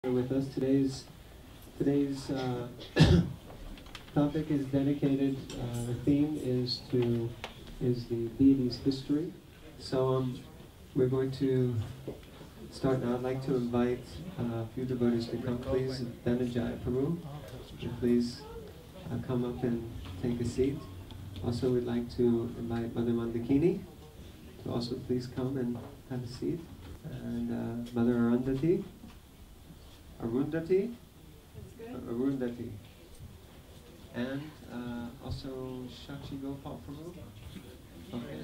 With us today's topic is dedicated. The theme is the deities' history. So we're going to start now. I'd like to invite a few devotees to come, please. Dhananjaya, please come up and take a seat. Also, we'd like to invite Mother Mandikini to also please come and have a seat, and Mother Arundhati. Arundhati, and also Sakshi Gopal. Okay,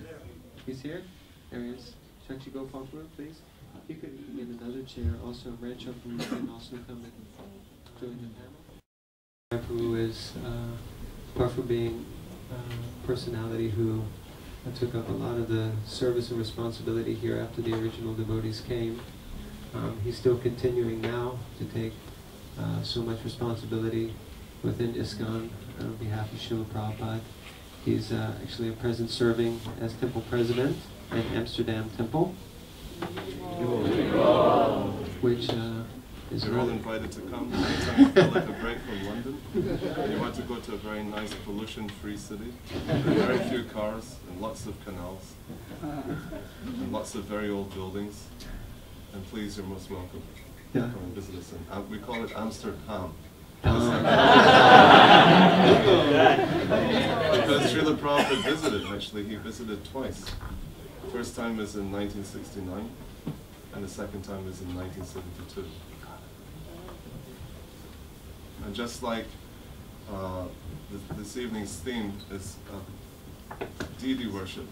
he's here. There he is. Sakshi Gopal, please. You could get another chair. Also, Rancho Prabhu can also come and join the panel. Prabhu is, apart from being a personality who took up a lot of the service and responsibility here after the original devotees came. He's still continuing now to take so much responsibility within ISKCON on behalf of Srila Prabhupada. He's actually at present serving as temple president in Amsterdam Temple, which is... You're all invited to come. Anytime you feel like a break from London, and you want to go to a very nice pollution-free city, with very few cars and lots of canals, and lots of very old buildings. And please, you're most welcome. Yeah. Come and visit us. We call it Amsterdam. Because Srila Prabhupada visited, actually, he visited twice. The first time was in 1969, and the second time was in 1972. And just like this evening's theme is deity worship,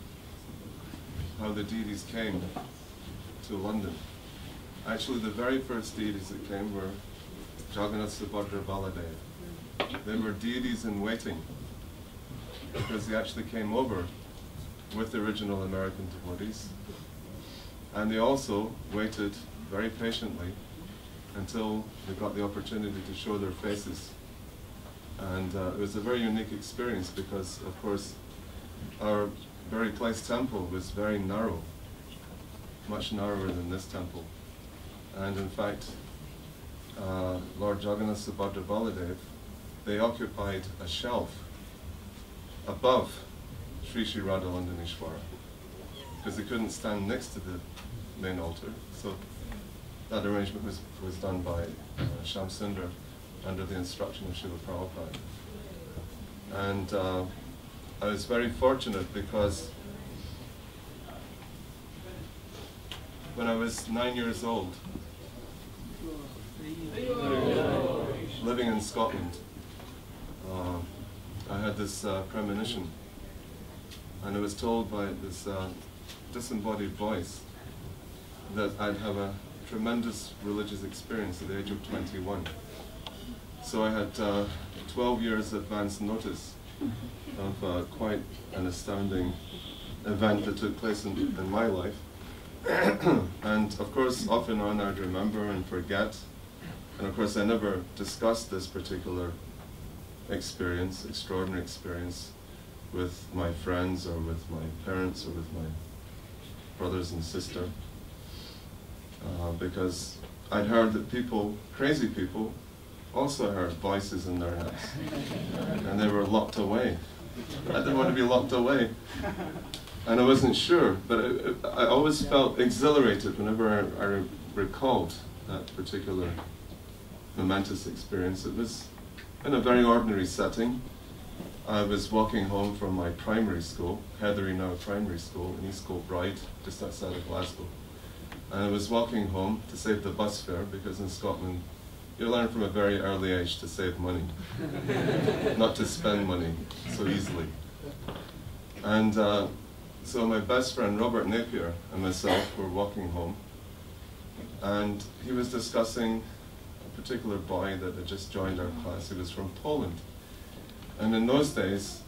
how the deities came to London. Actually, the very first deities that came were Jagannath, Subhadra, Baladev. They were deities in waiting, because they actually came over with the original American devotees, and they also waited very patiently until they got the opportunity to show their faces. And it was a very unique experience because, of course, our very place temple was very narrow, much narrower than this temple. And in fact, Lord Jagannath, Subhadra, Baladev, they occupied a shelf above Sri Sri Radha-Londonishvara, because they couldn't stand next to the main altar. So that arrangement was done by Shamsundar under the instruction of Srila Prabhupada. And I was very fortunate because when I was 9 years old, living in Scotland, I had this premonition, and I was told by this disembodied voice that I'd have a tremendous religious experience at the age of 21. So I had 12 years advance notice of quite an astounding event that took place in my life. And of course, off and on I'd remember and forget. And of course, I never discussed this particular experience, extraordinary experience, with my friends or with my parents or with my brothers and sister. Because I'd heard that people, crazy people, also heard voices in their heads. And they were locked away. I didn't want to be locked away. And I wasn't sure, but I always felt exhilarated whenever I recalled that particular momentous experience. It was in a very ordinary setting. I was walking home from my primary school, Heathery now Primary School in East Kilbride, just outside of Glasgow. And I was walking home to save the bus fare, because in Scotland you learn from a very early age to save money, not to spend money so easily. And so my best friend Robert Napier and myself were walking home, and he was discussing a particular boy that had just joined our class. He was from Poland. And in those days,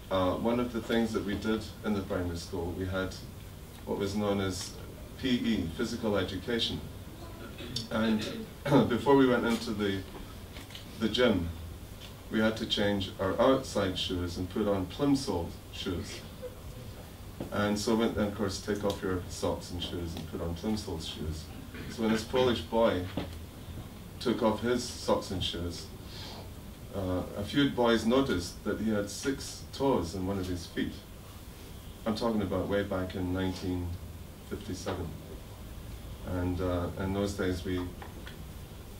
one of the things that we did in the primary school, we had what was known as PE, physical education. And before we went into the gym, we had to change our outside shoes and put on plimsoll shoes. And so went then, of course, take off your socks and shoes and put on plimsoll shoes. So when this Polish boy took off his socks and shoes, a few boys noticed that he had 6 toes in one of his feet. I'm talking about way back in 1957. And in those days we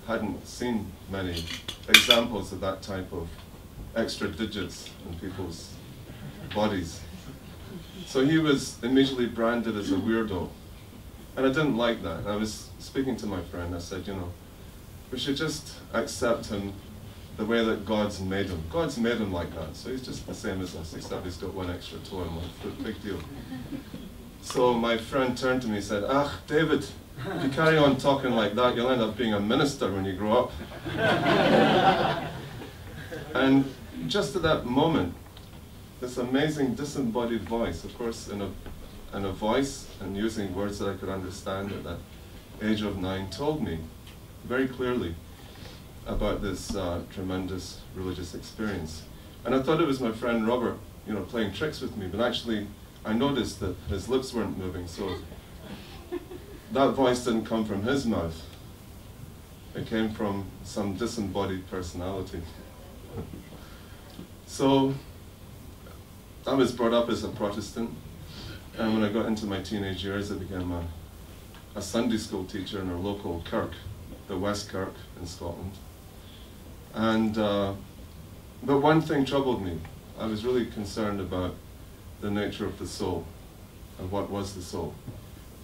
hadn't seen many examples of that type of extra digits in people's bodies. So he was immediately branded as a weirdo. And I didn't like that. I was speaking to my friend, I said, you know, we should just accept him the way that God's made him. God's made him like that, so he's just the same as us, except he's got 1 extra toe in 1 foot, big deal. So my friend turned to me and said, "Ah, David, if you carry on talking like that, you'll end up being a minister when you grow up." And just at that moment, this amazing disembodied voice, of course, in a voice and using words that I could understand at that age of 9, told me very clearly about this tremendous religious experience. And I thought it was my friend Robert, you know, playing tricks with me, but actually I noticed that his lips weren't moving, so that voice didn't come from his mouth. It came from some disembodied personality. So I was brought up as a Protestant, and when I got into my teenage years, I became a Sunday school teacher in our local kirk, the West Kirk in Scotland. And but one thing troubled me. I was really concerned about the nature of the soul, and what was the soul.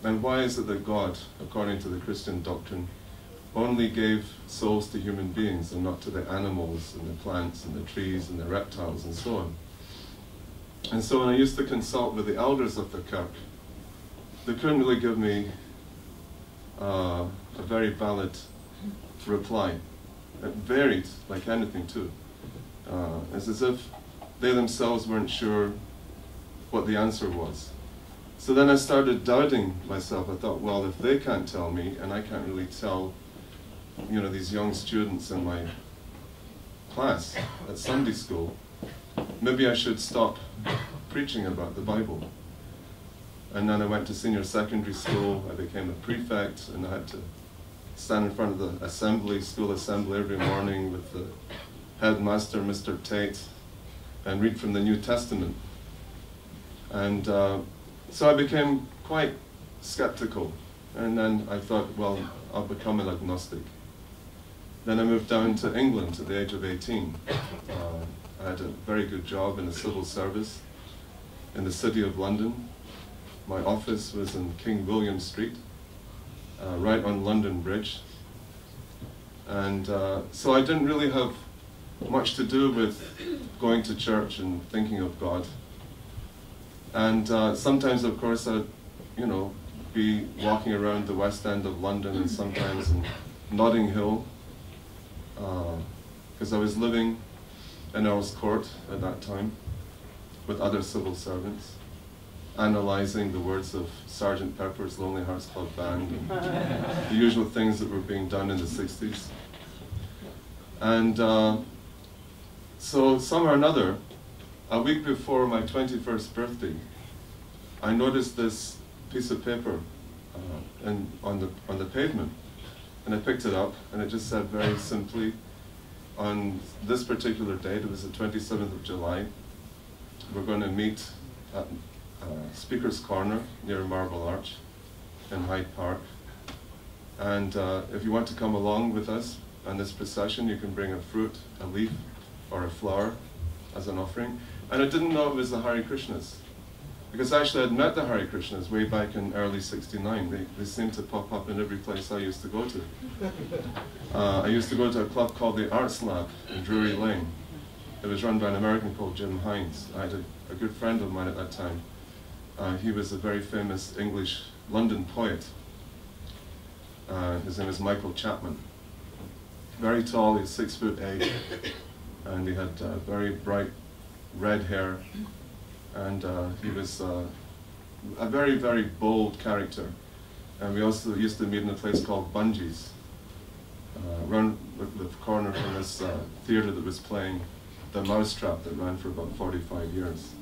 And why is it that God, according to the Christian doctrine, only gave souls to human beings and not to the animals and the plants and the trees and the reptiles and so on? And so when I used to consult with the elders of the kirk, they couldn't really give me a very valid reply. It varied like anything too. It's as if they themselves weren't sure what the answer was. So then I started doubting myself. I thought, well, if they can't tell me, and I can't really tell, you know, these young students in my class at Sunday school, maybe I should stop preaching about the Bible. And then I went to senior secondary school. I became a prefect, and I had to stand in front of the assembly, school assembly every morning with the headmaster, Mr. Tate, and read from the New Testament. And so I became quite skeptical. And then I thought, well, I'll become an agnostic. Then I moved down to England at the age of 18. I had a very good job in the civil service in the City of London. My office was in King William Street, right on London Bridge. And so I didn't really have much to do with going to church and thinking of God. And sometimes, of course, I'd, you know, be walking around the West End of London and sometimes in Notting Hill, because I was living in Earl's Court at that time with other civil servants, analysing the words of Sergeant Pepper's Lonely Hearts Club Band and the usual things that were being done in the 60s. And so somehow or another, a week before my 21st birthday, I noticed this piece of paper on the pavement, and I picked it up, and it just said very simply, on this particular date, it was the 27th of July, we're going to meet at Speaker's Corner near Marble Arch in Hyde Park, and if you want to come along with us on this procession, you can bring a fruit, a leaf, or a flower as an offering. And I didn't know it was the Hare Krishnas, because actually I'd met the Hare Krishnas way back in early '69. They seemed to pop up in every place I used to go to. I used to go to a club called the Arts Lab in Drury Lane. It was run by an American called Jim Hines. I had a good friend of mine at that time. He was a very famous English London poet. His name is Michael Chapman. Very tall, he's 6'8", and he had very bright red hair, and he was a very, very bold character. And we also used to meet in a place called Bungee's, around the corner from this theatre that was playing The Mousetrap, that ran for about 45 years.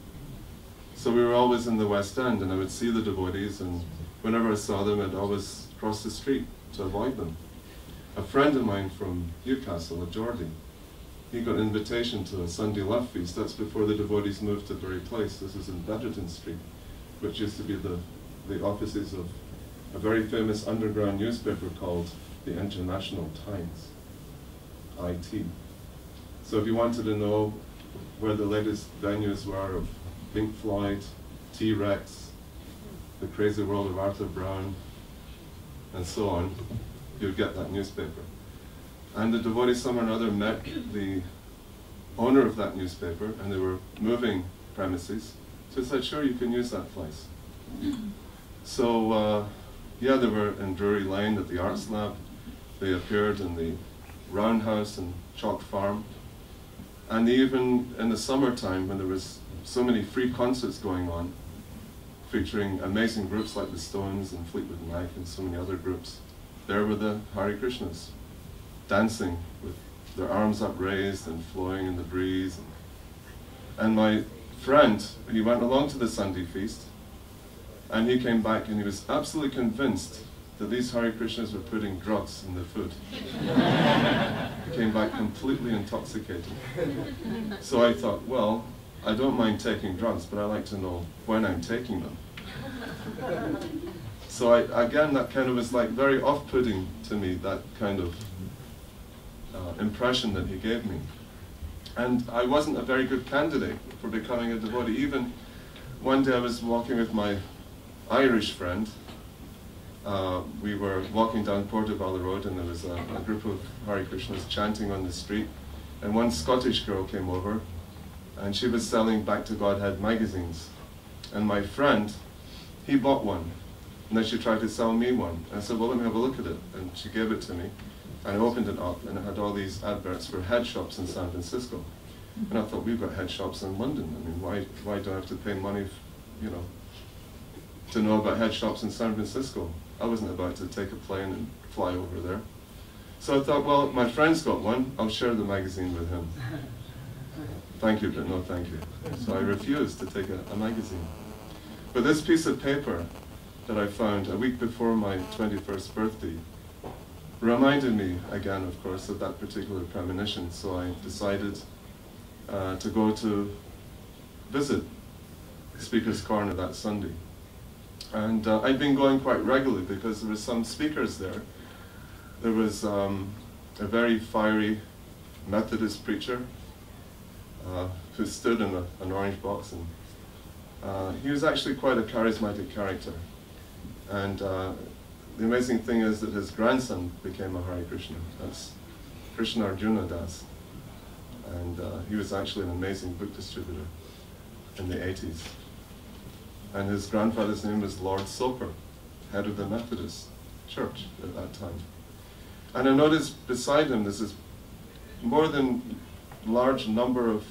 So we were always in the West End, and I would see the devotees, and whenever I saw them, I'd always cross the street to avoid them. a friend of mine from Newcastle, a Geordie, he got an invitation to a Sunday Love Feast. That's before the devotees moved to Bury Place. This is in Betterton Street, which used to be the offices of a very famous underground newspaper called the International Times, IT. So if you wanted to know where the latest venues were of Pink Floyd, T-Rex, The Crazy World of Arthur Brown, and so on, you'd get that newspaper. And the devotees somewhere or another met the owner of that newspaper, and they were moving premises. So he said, sure, you can use that place. So, yeah, they were in Drury Lane at the Arts Lab. They appeared in the Roundhouse and Chalk Farm. And even in the summertime, when there was so many free concerts going on, featuring amazing groups like the Stones and Fleetwood Mac and so many other groups, there were the Hare Krishnas, dancing with their arms upraised and flowing in the breeze. And my friend, he went along to the Sunday feast, and he came back and he was absolutely convinced that these Hare Krishnas were putting drugs in the food. He came back completely intoxicated. So I thought, well, I don't mind taking drugs, but I like to know when I'm taking them. So again, that kind of was like very off-putting to me, that kind of impression that he gave me. And I wasn't a very good candidate for becoming a devotee. Even one day I was walking with my Irish friend. We were walking down Portobello Road, and there was a group of Hare Krishnas chanting on the street. And one Scottish girl came over, and she was selling Back to Godhead magazines. And my friend, he bought one. And then she tried to sell me one. And I said, well, let me have a look at it. And she gave it to me. And I opened it up, and it had all these adverts for head shops in San Francisco. And I thought, we've got head shops in London. I mean, why do I have to pay money, you know, to know about head shops in San Francisco? I wasn't about to take a plane and fly over there. So I thought, well, my friend's got one. I'll share the magazine with him. Thank you, but no thank you. So I refused to take a magazine. But this piece of paper that I found a week before my 21st birthday reminded me again, of course, of that particular premonition. So I decided to go to visit Speaker's Corner that Sunday. And I'd been going quite regularly because there were some speakers there. There was a very fiery Methodist preacher who stood in an orange box, and he was actually quite a charismatic character. And the amazing thing is that his grandson became a Hare Krishna. That's Krishna Arjuna Das. And he was actually an amazing book distributor in the 80s. And his grandfather's name was Lord Soper, head of the Methodist Church at that time. And I noticed beside him there's this more than large number of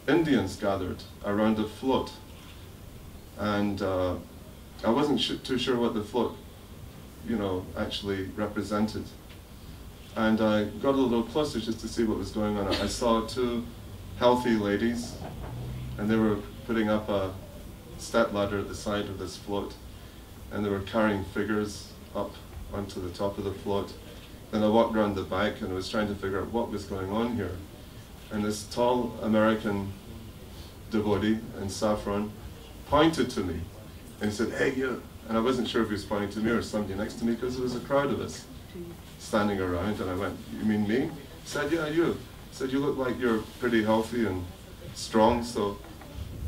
Indians gathered around a float. And I wasn't too sure what the float, you know, actually represented. And I got a little closer just to see what was going on. I saw two healthy ladies, and they were putting up a step ladder at the side of this float, and they were carrying figures up onto the top of the float. Then I walked around the back and I was trying to figure out what was going on here. And this tall American devotee in saffron pointed to me and he said, "Hey, you." And I wasn't sure if he was pointing to me or somebody next to me because there was a crowd of us standing around. And I went, "You mean me?" He said, "Yeah, you." He said, "You look like you're pretty healthy and strong, so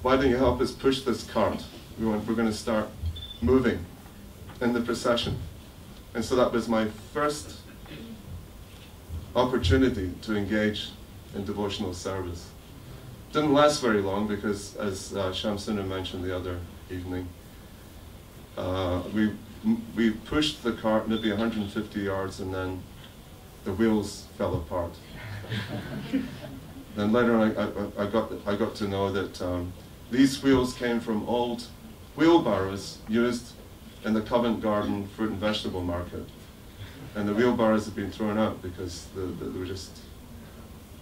why don't you help us push this cart? We're going to start moving in the procession." And so that was my first opportunity to engage in devotional service. Didn't last very long because, as Shamsuna mentioned the other evening, we pushed the cart maybe 150 yards and then the wheels fell apart. Then later on I got to know that these wheels came from old wheelbarrows used in the Covent Garden fruit and vegetable market. And the wheelbarrows had been thrown out because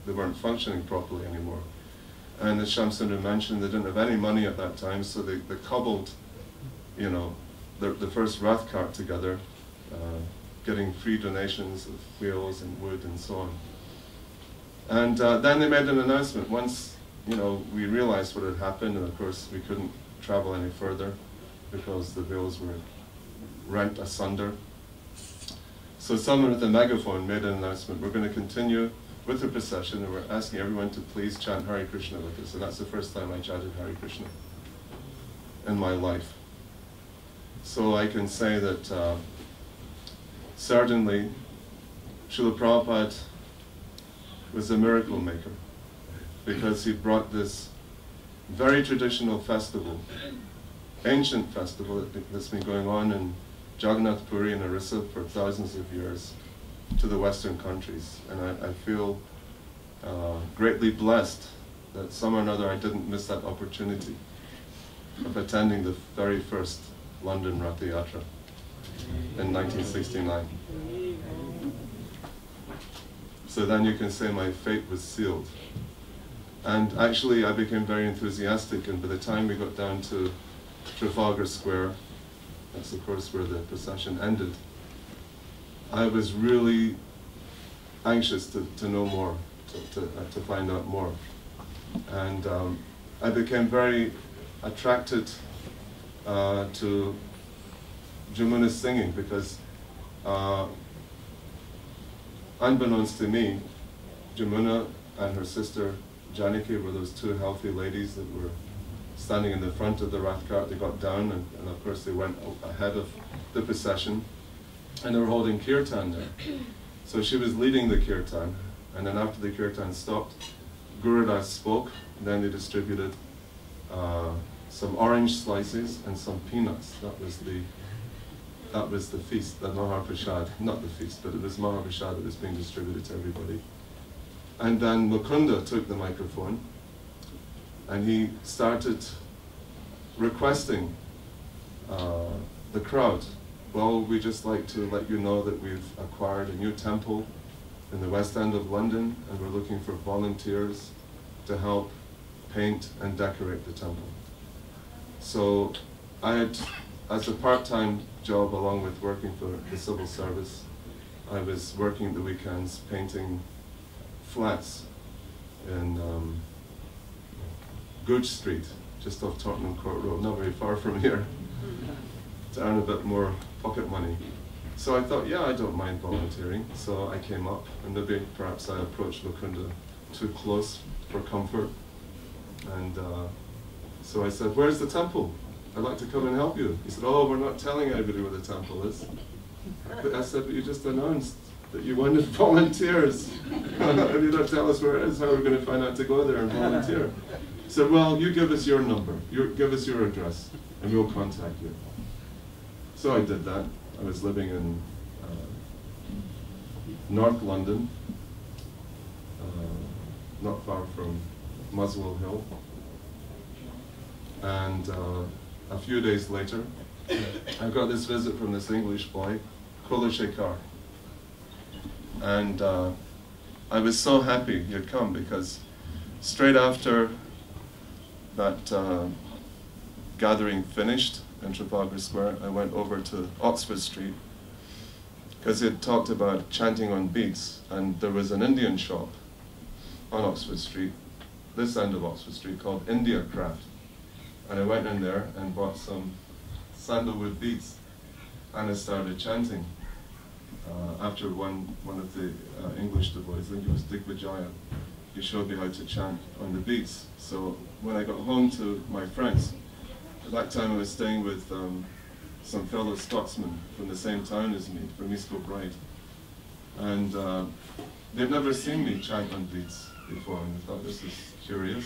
they weren't functioning properly anymore. And as Shamsuna mentioned, they didn't have any money at that time, so they cobbled, you know, the first wrath cart together getting free donations of wheels and wood and so on. And then they made an announcement. Once, you know, we realized what had happened, and of course we couldn't travel any further because the wheels were rent asunder. So someone with a megaphone made an announcement, we're going to continue with the procession, and we're asking everyone to please chant Hare Krishna with us. And that's the first time I chanted Hare Krishna in my life. So I can say that certainly Srila Prabhupada was a miracle maker, because he brought this very traditional festival, ancient festival that's been going on in Jagannath Puri and Orissa for thousands of years to the Western countries. And I feel greatly blessed that somehow or another I didn't miss that opportunity of attending the very first London Ratha Yatra in 1969. So then you can say my fate was sealed. And actually I became very enthusiastic, and by the time we got down to Trafalgar Square, that's of course where the procession ended, I was really anxious to know more, to find out more. And I became very attracted to Jamuna's singing, because unbeknownst to me, Jamuna and her sister Janaki were those two healthy ladies that were standing in the front of the Rath cart. They got down, and of course they went ahead of the procession, and they were holding kirtan there. So she was leading the kirtan, and then after the kirtan stopped, Gurudas spoke, and then they distributed some orange slices and some peanuts. That was the feast, the Mahar Prasad, not the feast, but it was Mahar Prasad that was being distributed to everybody. And then Mukunda took the microphone, and he started requesting the crowd, well, we just like to let you know that we've acquired a new temple in the West End of London, and we're looking for volunteers to help paint and decorate the temple. So I had, as a part-time job along with working for the civil service, I was working the weekends painting flats in Gooch Street, just off Tottenham Court Road, not very far from here, to earn a bit more pocket money. So I thought, yeah, I don't mind volunteering. So I came up, and maybe perhaps I approached Mukunda too close for comfort. And so I said, where's the temple? I'd like to come and help you. He said, oh, we're not telling anybody where the temple is. But I said, but you just announced that you wanted volunteers. If you don't tell us where it is, how are we going to find out to go there and volunteer? He said, well, you give us your number, give us your address, and we'll contact you. So I did that. I was living in North London, not far from Muswell Hill. And a few days later, I got this visit from this English boy, Kulashekar. And I was so happy he had come, because straight after that gathering finished in Trafalgar Square, I went over to Oxford Street, because he had talked about chanting on beads, and there was an Indian shop on Oxford Street, this end of Oxford Street, called India Craft. And I went in there and bought some sandalwood beads, and I started chanting. After one of the English devotees, I think it was Digvijaya, he showed me how to chant on the beads. So when I got home to my friends, at that time I was staying with some fellow Scotsmen from the same town as me, from East Kilbride. And they'd never seen me chant on beads before, and they thought, this is curious,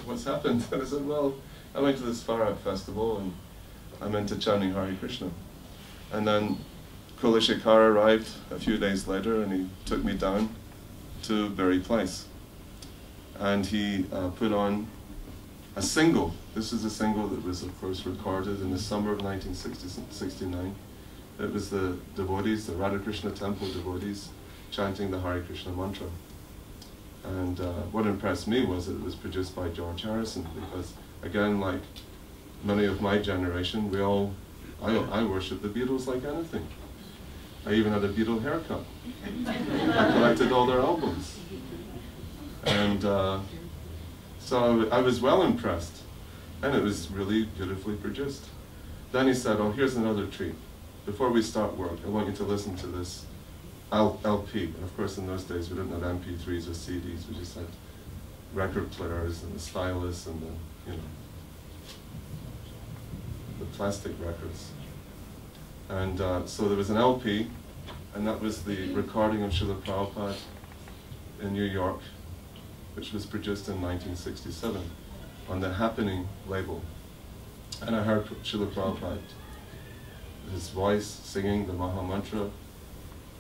what's happened? And I said, well, I went to this Far Out festival, and I'm into chanting Hare Krishna. And then Kulashekar arrived a few days later, and he took me down to Berry Place. And he put on a single. This is a single that was, of course, recorded in the summer of 1969. It was the devotees, the Radha Krishna temple devotees, chanting the Hare Krishna mantra. And what impressed me was that it was produced by George Harrison, because, again, like many of my generation, I worship the Beatles like anything. I even had a Beatle haircut. I collected all their albums. And so I was well impressed. And it was really beautifully produced. Then he said, oh, here's another treat. Before we start work, I want you to listen to this LP. And of course, in those days, we didn't have MP3s or CDs. We just had record players and the stylus and the, the plastic records. And so there was an LP, and that was the recording of Srila Prabhupada in New York, which was produced in 1967 on the Happening label. And I heard Srila Prabhupada, his voice singing the Maha Mantra,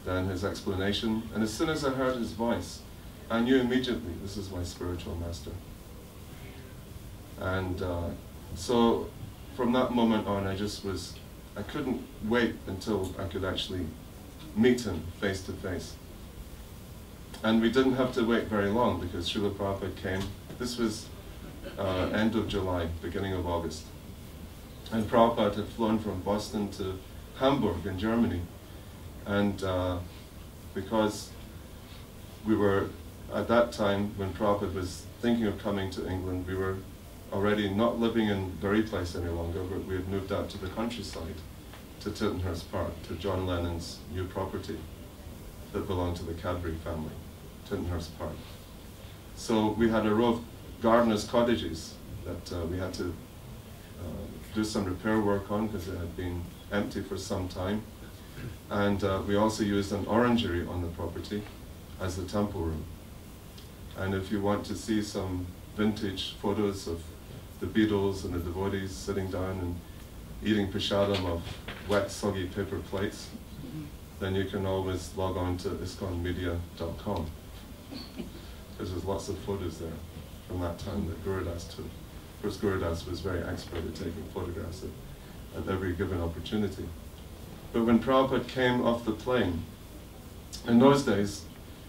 then his explanation. And as soon as I heard his voice, I knew immediately this is my spiritual master. And so from that moment on, I couldn't wait until I could actually meet him face to face. And we didn't have to wait very long because Srila Prabhupada came. This was end of July, beginning of August. And Prabhupada had flown from Boston to Hamburg in Germany. And because we were, at that time, when Prabhupada was thinking of coming to England, we were already not living in Bury Place any longer, but we had moved out to the countryside, to Tittenhurst Park, to John Lennon's new property that belonged to the Cadbury family, Tittenhurst Park. So we had a row of gardeners' cottages that we had to do some repair work on because it had been empty for some time. And we also used an orangery on the property as the temple room. And if you want to see some vintage photos of the Beatles and the devotees sitting down and eating prasadam of wet, soggy paper plates, then you can always log on to ISKCONmedia.com, because there's lots of photos there from that time that Gurudas took. Of course, Gurudas was very expert at taking photographs at every given opportunity. But when Prabhupada came off the plane, in those days,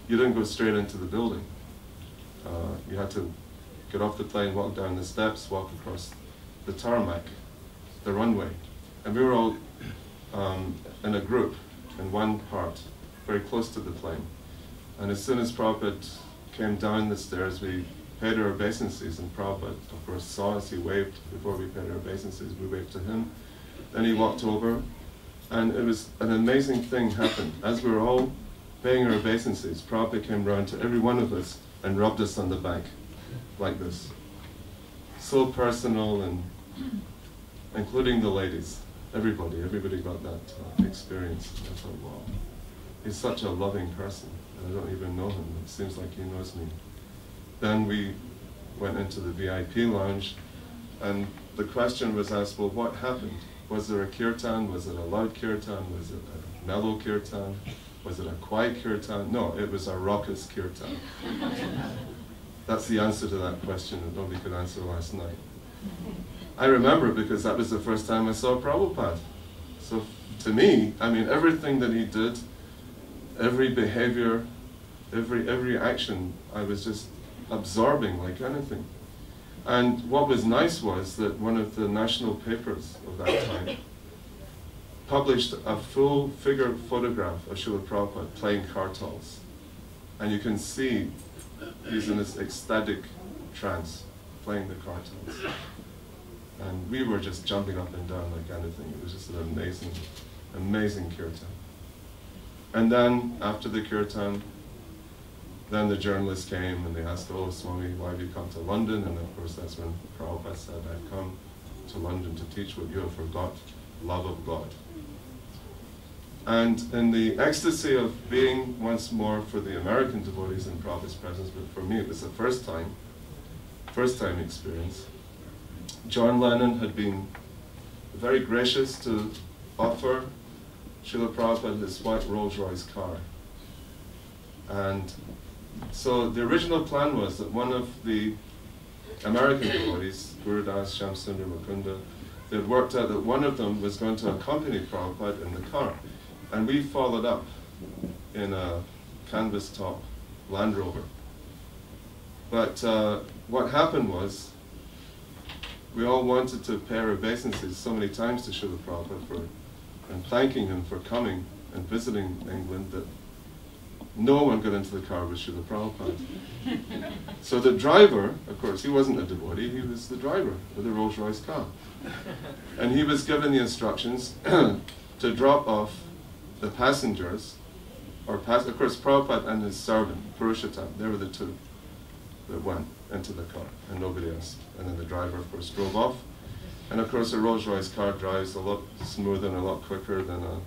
you didn't go straight into the building. You had to get off the plane, walk down the steps, walk across the tarmac, the runway. And we were all in a group in one part, very close to the plane. And as soon as Prabhupada came down the stairs, we paid our obeisances, and Prabhupada, of course, saw us. He waved before we paid our obeisances. We waved to him. Then he walked over, and it was an amazing thing happened. As we were all paying our obeisances, Prabhupada came round to every one of us and rubbed us on the back, like this. So personal, and including the ladies. Everybody got that experience. I thought, wow, he's such a loving person, and I don't even know him. It seems like he knows me. Then we went into the VIP lounge, and the question was asked, well, what happened? Was there a kirtan? Was it a loud kirtan? Was it a mellow kirtan? Was it a quiet kirtan? No, it was a raucous kirtan. That's the answer to that question that nobody could answer last night. I remember it because that was the first time I saw Prabhupada. So to me, I mean, everything that he did, every behavior, every action, I was just absorbing like anything. And what was nice was that one of the national papers of that time published a full figure photograph of Srila Prabhupada playing kartals. And you can see he's in this ecstatic trance playing the kartals. And we were just jumping up and down like anything. It was just an amazing, amazing kirtan. And then after the kirtan, then the journalists came and they asked, oh, Swami, why have you come to London? And of course, that's when Prabhupada said, I've come to London to teach what you have forgot, love of God. And in the ecstasy of being once more for the American devotees in Prabhupada's presence, but for me it was the first time experience. John Lennon had been very gracious to offer Srila Prabhupada his white Rolls-Royce car. And so the original plan was that one of the American devotees, Gurudas, Shamsundar, Mukunda, they had worked out that one of them was going to accompany Prabhupada in the car. And we followed up in a canvas top Land Rover. But what happened was, we all wanted to pay our obeisances so many times to Srila Prabhupada and thanking him for coming and visiting England that no one got into the car with Srila Prabhupada. So the driver, of course, he wasn't a devotee, he was the driver with the Rolls Royce car. And he was given the instructions to drop off the passengers, of course Prabhupada and his servant, Purushottam, they were the two that went into the car, and nobody else. And then the driver, of course, drove off. And of course a Rolls Royce car drives a lot smoother and a lot quicker than a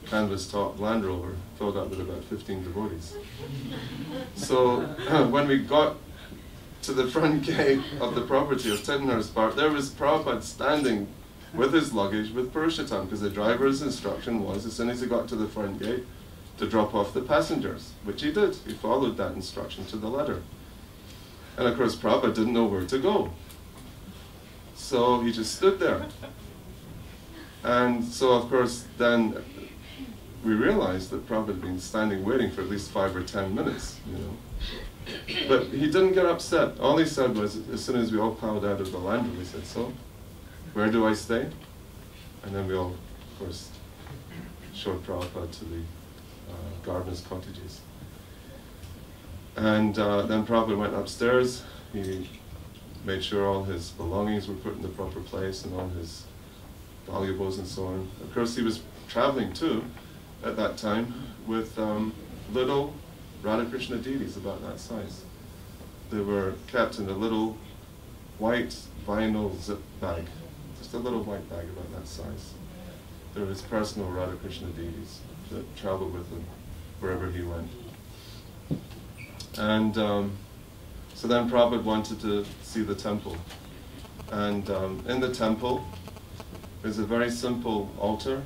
canvas-top Land Rover filled up with about 15 devotees. So when we got to the front gate of the property of Tittenhurst Park, there was Prabhupada standing with his luggage with Purushottam, because the driver's instruction was, as soon as he got to the front gate, to drop off the passengers, which he did. He followed that instruction to the letter. And of course Prabhupada didn't know where to go. So he just stood there. And so of course then we realized that Prabhupada had been standing waiting for at least 5 or 10 minutes, you know. But he didn't get upset. All he said was, as soon as we all piled out of the Land Rover, he said, "So, where do I stay?" And then we all, of course, showed Prabhupada to the gardener's cottages. And then Prabhupada went upstairs. He made sure all his belongings were put in the proper place and all his valuables and so on. Of course, he was traveling too, at that time, with little Radha Krishna deities about that size. They were kept in a little white vinyl zip bag, just a little white bag about that size. They were his personal Radha Krishna deities that traveled with him wherever he went. And so then Prabhupada wanted to see the temple. And in the temple, there's a very simple altar.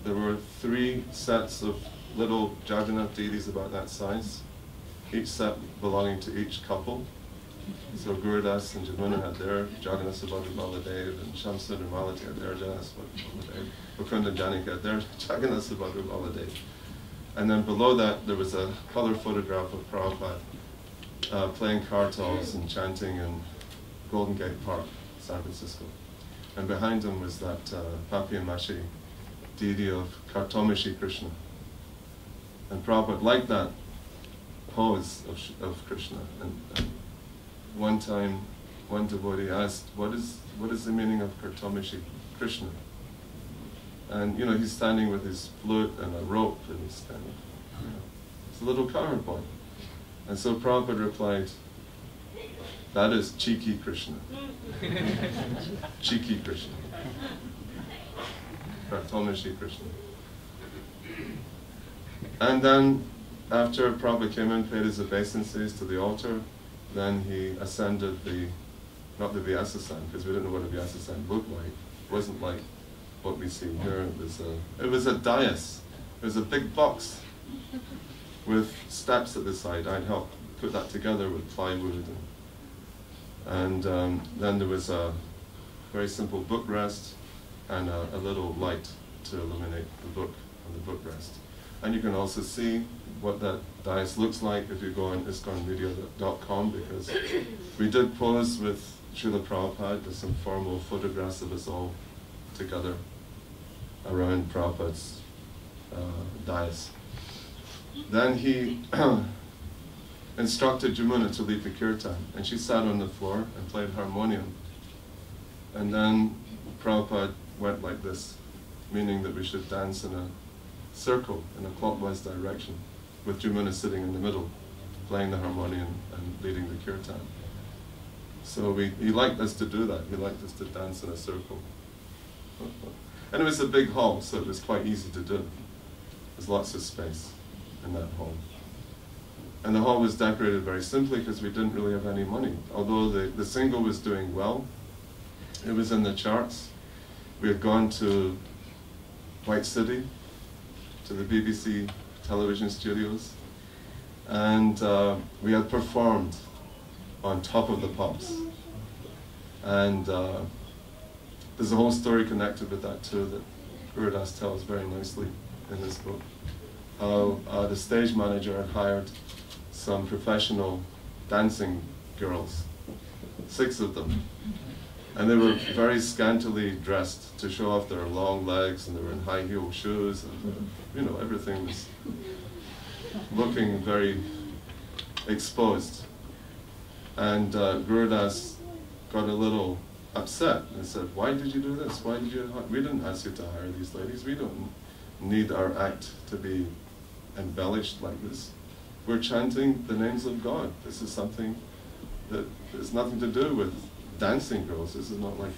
There were 3 sets of little Jagannath deities about that size, each set belonging to each couple. So Gurudas and Jamuna had their Jagannath Subhadra Baladev, and Shamsud and Malati had their Jagannath Subhadra Baladev, Mukunda and Janika had their Jagannath Subhadra Baladev. And then below that there was a color photograph of Prabhupada playing kartals and chanting in Golden Gate Park, San Francisco. And behind him was that Papi-Mashi deity of Kartomishi Krishna. And Prabhupada liked that pose of Krishna. And one time, one devotee asked, what is the meaning of Kartomishi Krishna? And you know, he's standing with his flute and a rope, and he's kind of, you know, it's a little cowherd boy. And so Prabhupada replied, that is cheeky Krishna. Cheeky Krishna. Kartomishi Krishna. And then, after Prabhupada came in, paid his obeisances to the altar, then he ascended not the Vyasasan, because we didn't know what a Vyasasan looked like. It wasn't like what we see here. It was a dais. It was a big box with steps at the side. I'd helped put that together with plywood. And then there was a very simple book rest and a little light to illuminate the book on the book rest. And you can also see what that dais looks like if you go on ISKCONmedia.com, because we did pose with Srila Prabhupada. There's some formal photographs of us all together around Prabhupada's dais. Then he instructed Jamuna to lead the kirtan, and she sat on the floor and played harmonium. And then Prabhupada went like this, meaning that we should dance in a circle, in a clockwise direction, with Jamuna sitting in the middle, playing the harmonium and leading the kirtan. So he liked us to do that. He liked us to dance in a circle. And it was a big hall, so it was quite easy to do. There's lots of space in that hall. And the hall was decorated very simply because we didn't really have any money. Although the single was doing well, it was in the charts. We had gone to White City, to the BBC television studios, and we had performed on Top of the Pops. And there's a whole story connected with that too that Gurudas tells very nicely in this book. How the stage manager had hired some professional dancing girls, 6 of them, And they were very scantily dressed to show off their long legs, and they were in high heel shoes, and you know, everything was looking very exposed. And Gurudas got a little upset and said, "Why did you do this? Why did you? We didn't ask you to hire these ladies. We don't need our act to be embellished like this. We're chanting the names of God. This is something that has nothing to do with dancing girls. This is not like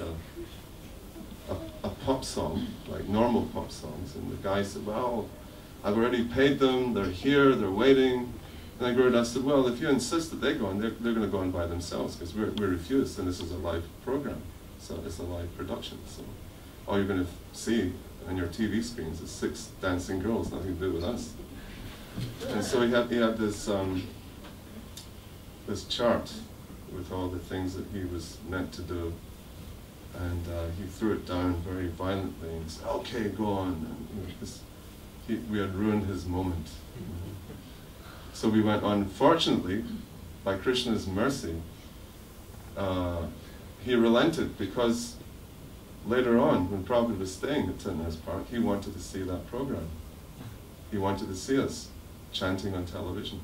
a pop song, like normal pop songs." And the guy said, "Well, I've already paid them. They're here. They're waiting." And then Gurudas said, "Well, if you insist that they go on, they're going to go on by themselves, because we refused, and this is a live program. So it's a live production. So all you're going to see on your TV screens is 6 dancing girls, nothing to do with us." And so he had this this chart with all the things that he was meant to do, and he threw it down very violently and said, "Okay, go on." And, you know, we had ruined his moment. So we went on. Fortunately, by Krishna's mercy, he relented, because later on, when Prabhupada was staying at Titnur's Park, he wanted to see that program. He wanted to see us chanting on television.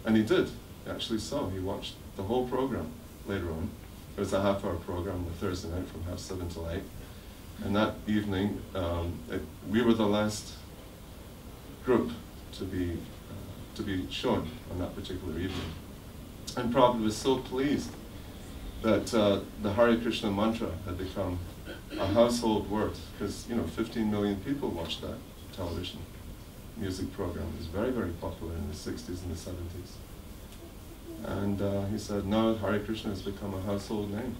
And he did. He actually saw. He watched the whole program later on. It was a half-hour program on Thursday night from 7:30 till 8. And that evening, we were the last group to be shown on that particular evening. And Prabhupada was so pleased that the Hare Krishna mantra had become a household word, because 15 million people watched that television music program. It was very, very popular in the 60s and the 70s. And he said, now Hare Krishna has become a household name,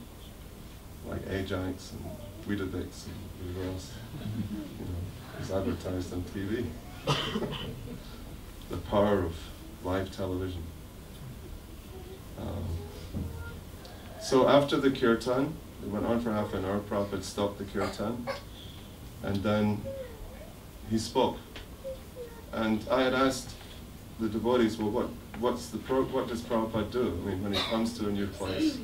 like Ajax and Weetabix and whatever else. It's advertised on TV. The power of live television. So after the kirtan, it went on for half an hour. Prabhupada stopped the kirtan, and then he spoke. And I had asked the devotees, well, what does Prabhupada do? I mean, when he comes to a new place,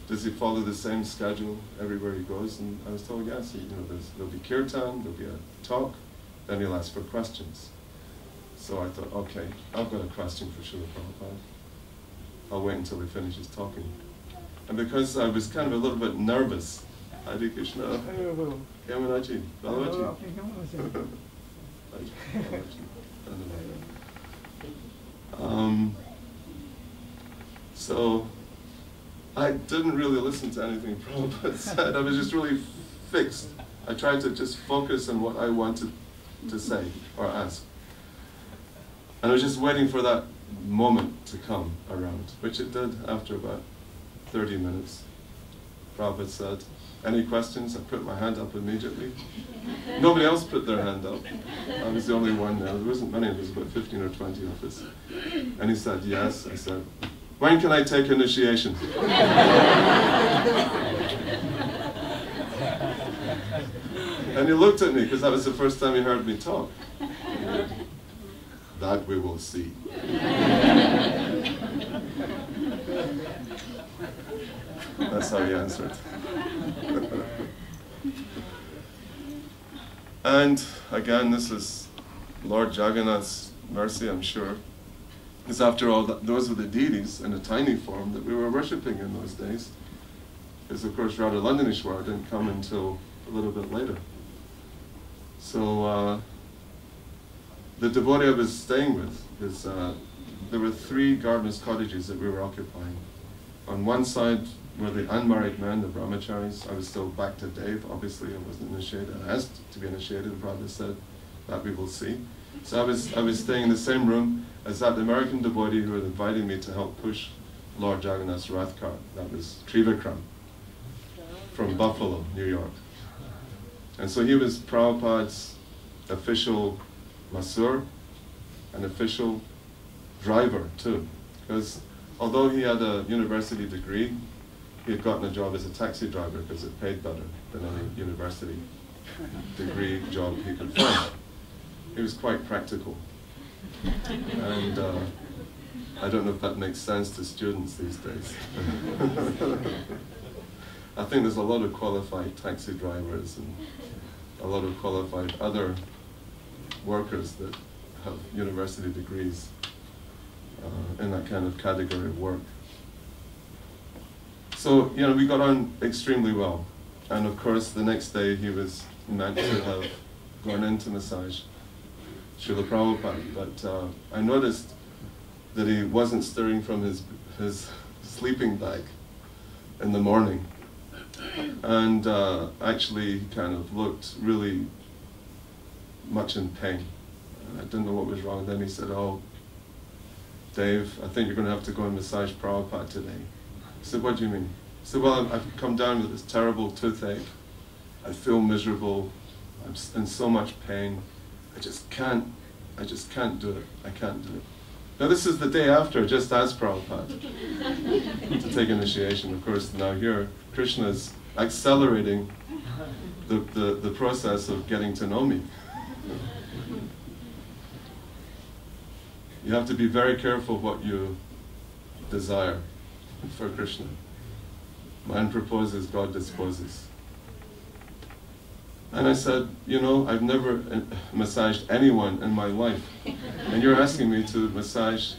does he follow the same schedule everywhere he goes? And I was told, yes. There'll be kirtan, there'll be a talk, then he'll ask for questions. So I thought, okay, I've got a question for Srila Prabhupada. I'll wait until he finishes talking. And because I was kind of a little bit nervous, Hare Krishna, Yamanaji, Balavaji. So I didn't really listen to anything Prabhupada said. I was just really fixed. I tried to just focus on what I wanted to say or ask. And I was just waiting for that moment to come around, which it did after about 30 minutes. Prabhupada said, any questions? I put my hand up immediately. Nobody else put their hand up. I was the only one there. There wasn't many, there was about 15 or 20 of us. And he said, yes. I said, when can I take initiation? And he looked at me, because that was the first time he heard me talk. That we will see. That's how he answered. And again, this is Lord Jagannath's mercy, I'm sure. Because after all, those were the deities in a tiny form that we were worshipping in those days. Because of course Radha-Londonishvara didn't come until a little bit later. So the devotee I was staying with, is, there were 3 gardeners' cottages that we were occupying. On one side were the unmarried men, the brahmacharis. I was still back to Dave, obviously I wasn't initiated. I asked to be initiated, and Prabhupada said, that we will see. So I was staying in the same room as that American devotee who had invited me to help push Lord Jagannath's Rath cart. That was Trivikram from Buffalo, New York. And so he was Prabhupada's official masseur, an official driver too. Because although he had a university degree, he had gotten a job as a taxi driver because it paid better than any university degree job he could find. He was quite practical. And I don't know if that makes sense to students these days. I think there's a lot of qualified taxi drivers and a lot of qualified other workers that have university degrees in that kind of category of work. So, you know, we got on extremely well. And of course, the next day he was meant to have gone in to massage Srila Prabhupada. But I noticed that he wasn't stirring from his sleeping bag in the morning. And actually, he kind of looked really much in pain. I didn't know what was wrong. Then he said, "Oh, Dave, I think you're going to have to go and massage Prabhupada today." I said, "What do you mean?" He said, "Well, I've come down with this terrible toothache. I feel miserable. I'm in so much pain. I just can't do it. I can't do it." Now this is the day after, just as Prabhupada, to take initiation. Of course, now here, Krishna is accelerating the process of getting to know me. You have to be very careful what you desire for Krishna. Man proposes, God disposes. And I said, you know, I've never massaged anyone in my life. And you're asking me to massage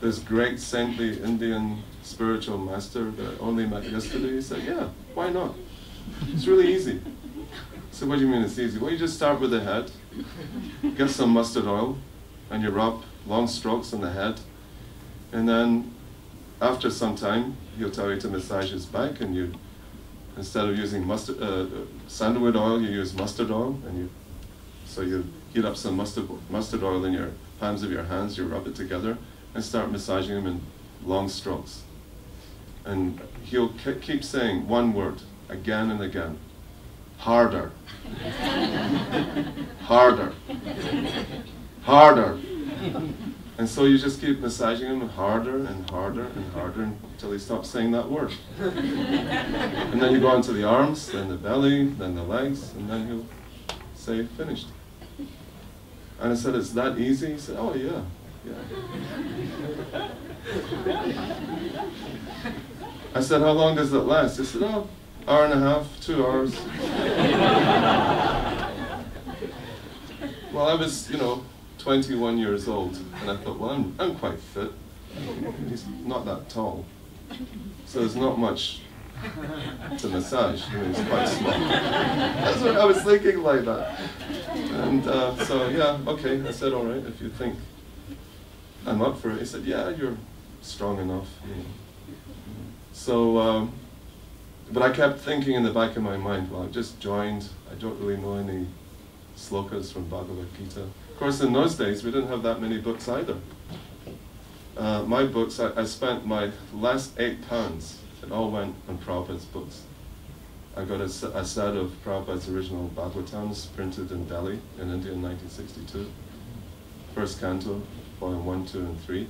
this great saintly Indian spiritual master that I only met yesterday? He said, yeah, why not? It's really easy. So what do you mean it's easy? Well, you just start with the head, get some mustard oil, and you rub long strokes on the head. And then after some time, he'll tell you to massage his back, and you, instead of using sandalwood oil, you use mustard oil, and so you heat up some mustard oil in your palms of your hands, you rub it together, and start massaging him in long strokes. And he'll keep saying one word, again and again, harder, harder, harder. And so you just keep massaging him harder and harder and harder until he stops saying that word. And then you go on to the arms, then the belly, then the legs, and then he'll say, finished. And I said, it's that easy? He said, oh yeah, yeah. I said, how long does it last? He said, oh, hour and a half, 2 hours. Well, I was, 21 years old, and I thought, well, I'm quite fit. He's not that tall, so there's not much to massage. He's quite small. That's what I was thinking, like that. And so, yeah, okay. I said, all right, if you think I'm up for it. He said, yeah, you're strong enough. So, but I kept thinking in the back of my mind, well, I've just joined. I don't really know any slokas from Bhagavad Gita. Of course, in those days, we didn't have that many books either. My books, I spent my last £8. It all went on Prabhupada's books. I got a set of Prabhupada's original Bhagavatams printed in Delhi, in India in 1962. First canto, volume 1, 2, and 3.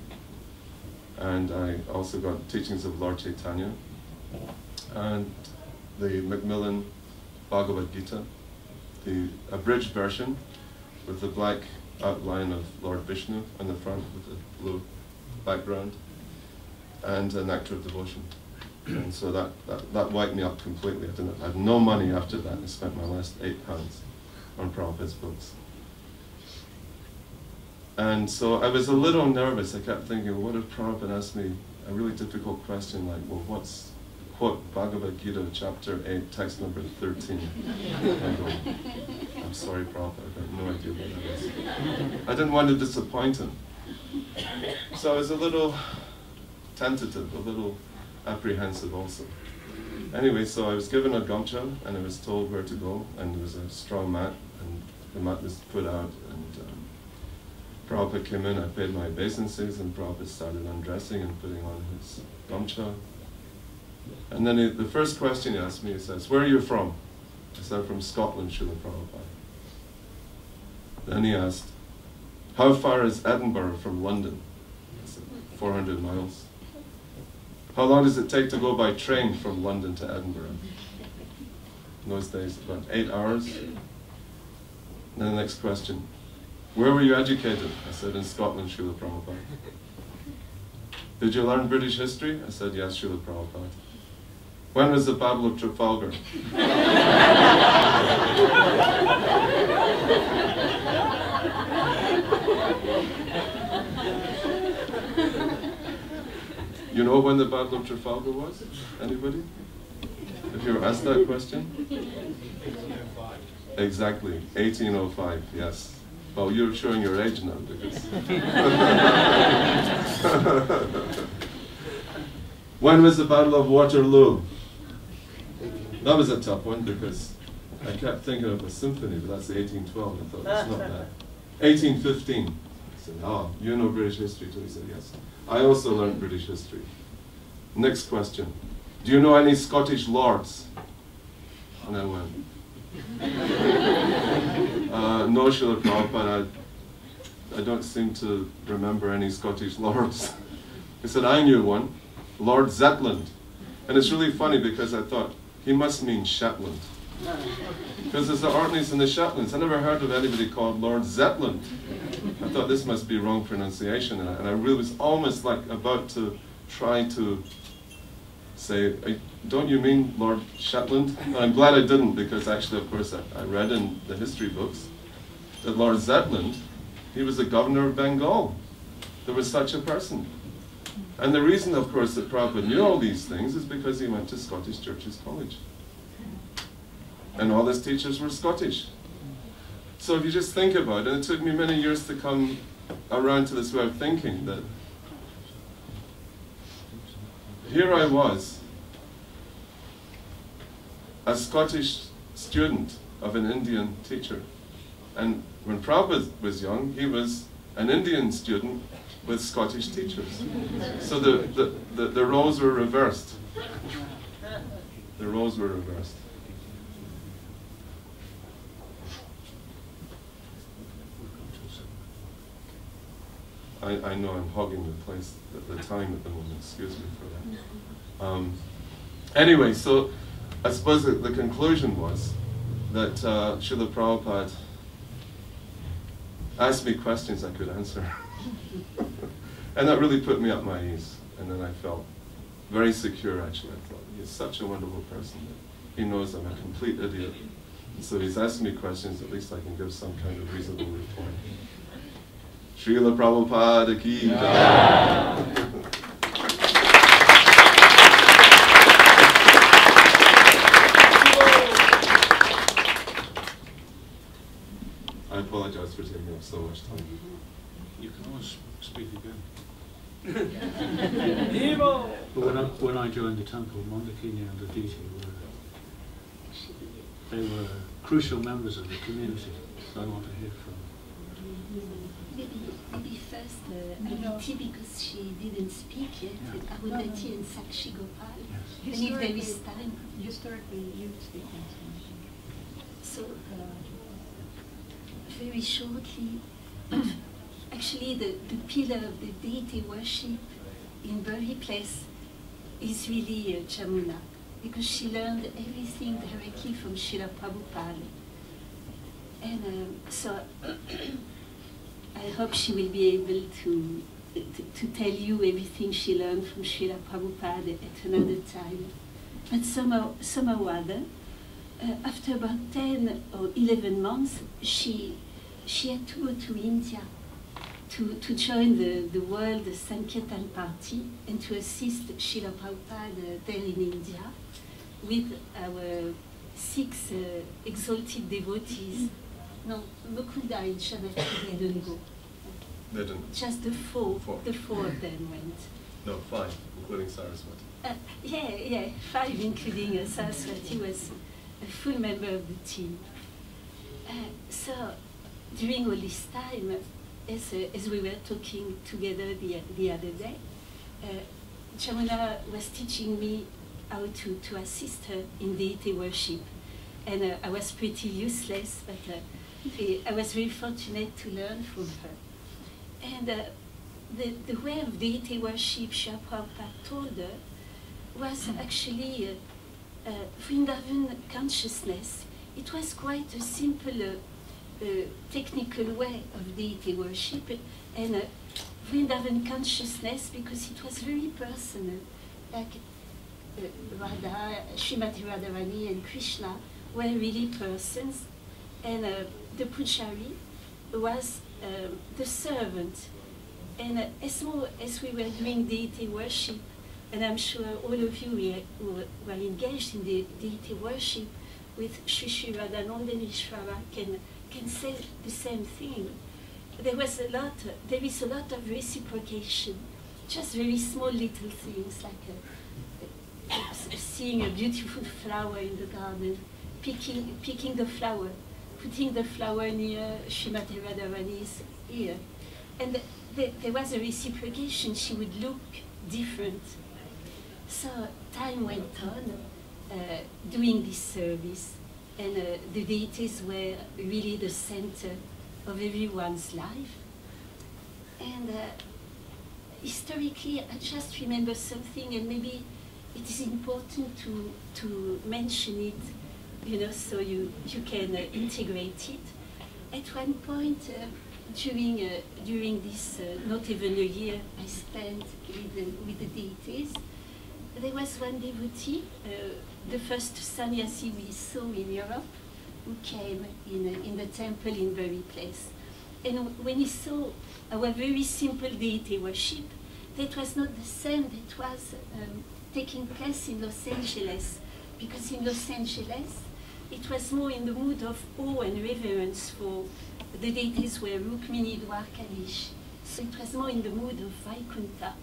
And I also got Teachings of Lord Chaitanya, and the Macmillan Bhagavad Gita, the abridged version with the black outline of Lord Vishnu on the front with the blue background, and a Nectar of Devotion. And so that wiped me up completely. I had no money after that. I spent my last £8 on Prabhupada's books. And so I was a little nervous. I kept thinking, well, what if Prabhupada asked me a really difficult question like, well, what's, quote, Bhagavad Gita, chapter 8, text number 13? I go, I'm sorry, Prabhupada, I have no idea what that is. I didn't want to disappoint him. So I was a little tentative, a little apprehensive also. Anyway, so I was given a gamcha, and I was told where to go, and there was a straw mat, and the mat was put out, and Prabhupada came in, I paid my obeisances, and Prabhupada started undressing and putting on his gamcha. And then the first question he asked me, he says, where are you from? I said, from Scotland, Srila Prabhupada. Then he asked, how far is Edinburgh from London? I said, 400 miles. How long does it take to go by train from London to Edinburgh? In those days, about 8 hours. And then the next question, where were you educated? I said, in Scotland, Srila Prabhupada. Did you learn British history? I said, yes, Srila Prabhupada. When was the Battle of Trafalgar? You know when the Battle of Trafalgar was? Anybody? If you were asked that question? Exactly, 1805, yes. Well, you're showing your age now, because... When was the Battle of Waterloo? That was a tough one, because I kept thinking of a symphony, but that's 1812, I thought, it's not that. 1815. I said, oh, you know British history too? He said, yes. I also learned British history. Next question. Do you know any Scottish lords? And I went, no, Srila Prabhupada, I don't seem to remember any Scottish lords. He said, I knew one, Lord Zetland. And it's really funny because I thought, he must mean Shetland. Because there's the Orkneys and the Shetlands. I never heard of anybody called Lord Zetland. I thought this must be wrong pronunciation. And I really was almost like about to try to say, don't you mean Lord Shetland? And I'm glad I didn't, because actually, of course, I read in the history books that Lord Zetland, he was the governor of Bengal. There was such a person. And the reason, of course, that Prabhupada knew all these things is because he went to Scottish Churches College. And all his teachers were Scottish. So if you just think about it, it took me many years to come around to this way of thinking that here I was, a Scottish student of an Indian teacher. And when Prabhupada was young, he was an Indian student with Scottish teachers. So the roles were reversed. The roles were reversed. I know I'm hogging the place, the time at the moment, excuse me for that. Anyway, so I suppose the conclusion was that Srila Prabhupada asked me questions I could answer. And that really put me at my ease. And then I felt very secure, actually. I thought, he's such a wonderful person that he knows I'm a complete idiot. And so he's asking me questions, at least I can give some kind of reasonable reply. Srila Prabhupada ki jai. I apologize for taking up so much time. You can always speak again. But when I joined the temple, Mandikini and Aditi were crucial members of the community. So I want to hear from. Maybe first Aditi, because she didn't speak yet, Arundhati and Sakshi Gopal. Yes. And if there is time. Historically, you speak in So, very shortly, actually the pillar of the deity worship in Burhi place is really Jamuna, because she learned everything directly from Srila Prabhupada. And so I hope she will be able to tell you everything she learned from Srila Prabhupada at another time. But somehow or other, after about 10 or 11 months, she had to go to India to join the World Sankirtan Party and to assist Srila Prabhupada there in India with our 6 exalted devotees. No, Mukunda and Shanaki didn't go. They didn't. Just the four of them went. No, 5, including Saraswati. Yeah, 5 including Saraswati was a full member of the team. So during all this time, as we were talking together the other day, Jamuna was teaching me how to assist her in deity worship. And I was pretty useless, but I was very fortunate to learn from her. And the way of deity worship Srila Prabhupada told her was actually Vrindavan consciousness. It was quite a simple technical way of deity worship, and Vrindavan consciousness, because it was very personal. Like Radha, Srimati Radharani and Krishna were really persons, and the pujari was the servant. And as we were doing deity worship, and I'm sure all of you who were engaged in the deity worship with Sri Sri Radha-Londonishvara can say the same thing. There is a lot of reciprocation, just very small little things like seeing a beautiful flower in the garden, picking the flower, putting the flower near Srimati Radharani's ear. And there was a reciprocation. She would look different. So time went on doing this service, and the deities were really the center of everyone's life. And historically, I just remember something, and maybe it is important to mention it, you know, so you can integrate it. At one point, during this not even a year I spent with the deities, there was one devotee, the first sannyasi we saw in Europe, who came in the temple in Bury Place. And when he saw our very simple deity worship, that was not the same that was taking place in Los Angeles, because in Los Angeles it was more in the mood of awe and reverence for the deities were Rukmini, Dwarkadish. So it was more in the mood of Vaikuntha.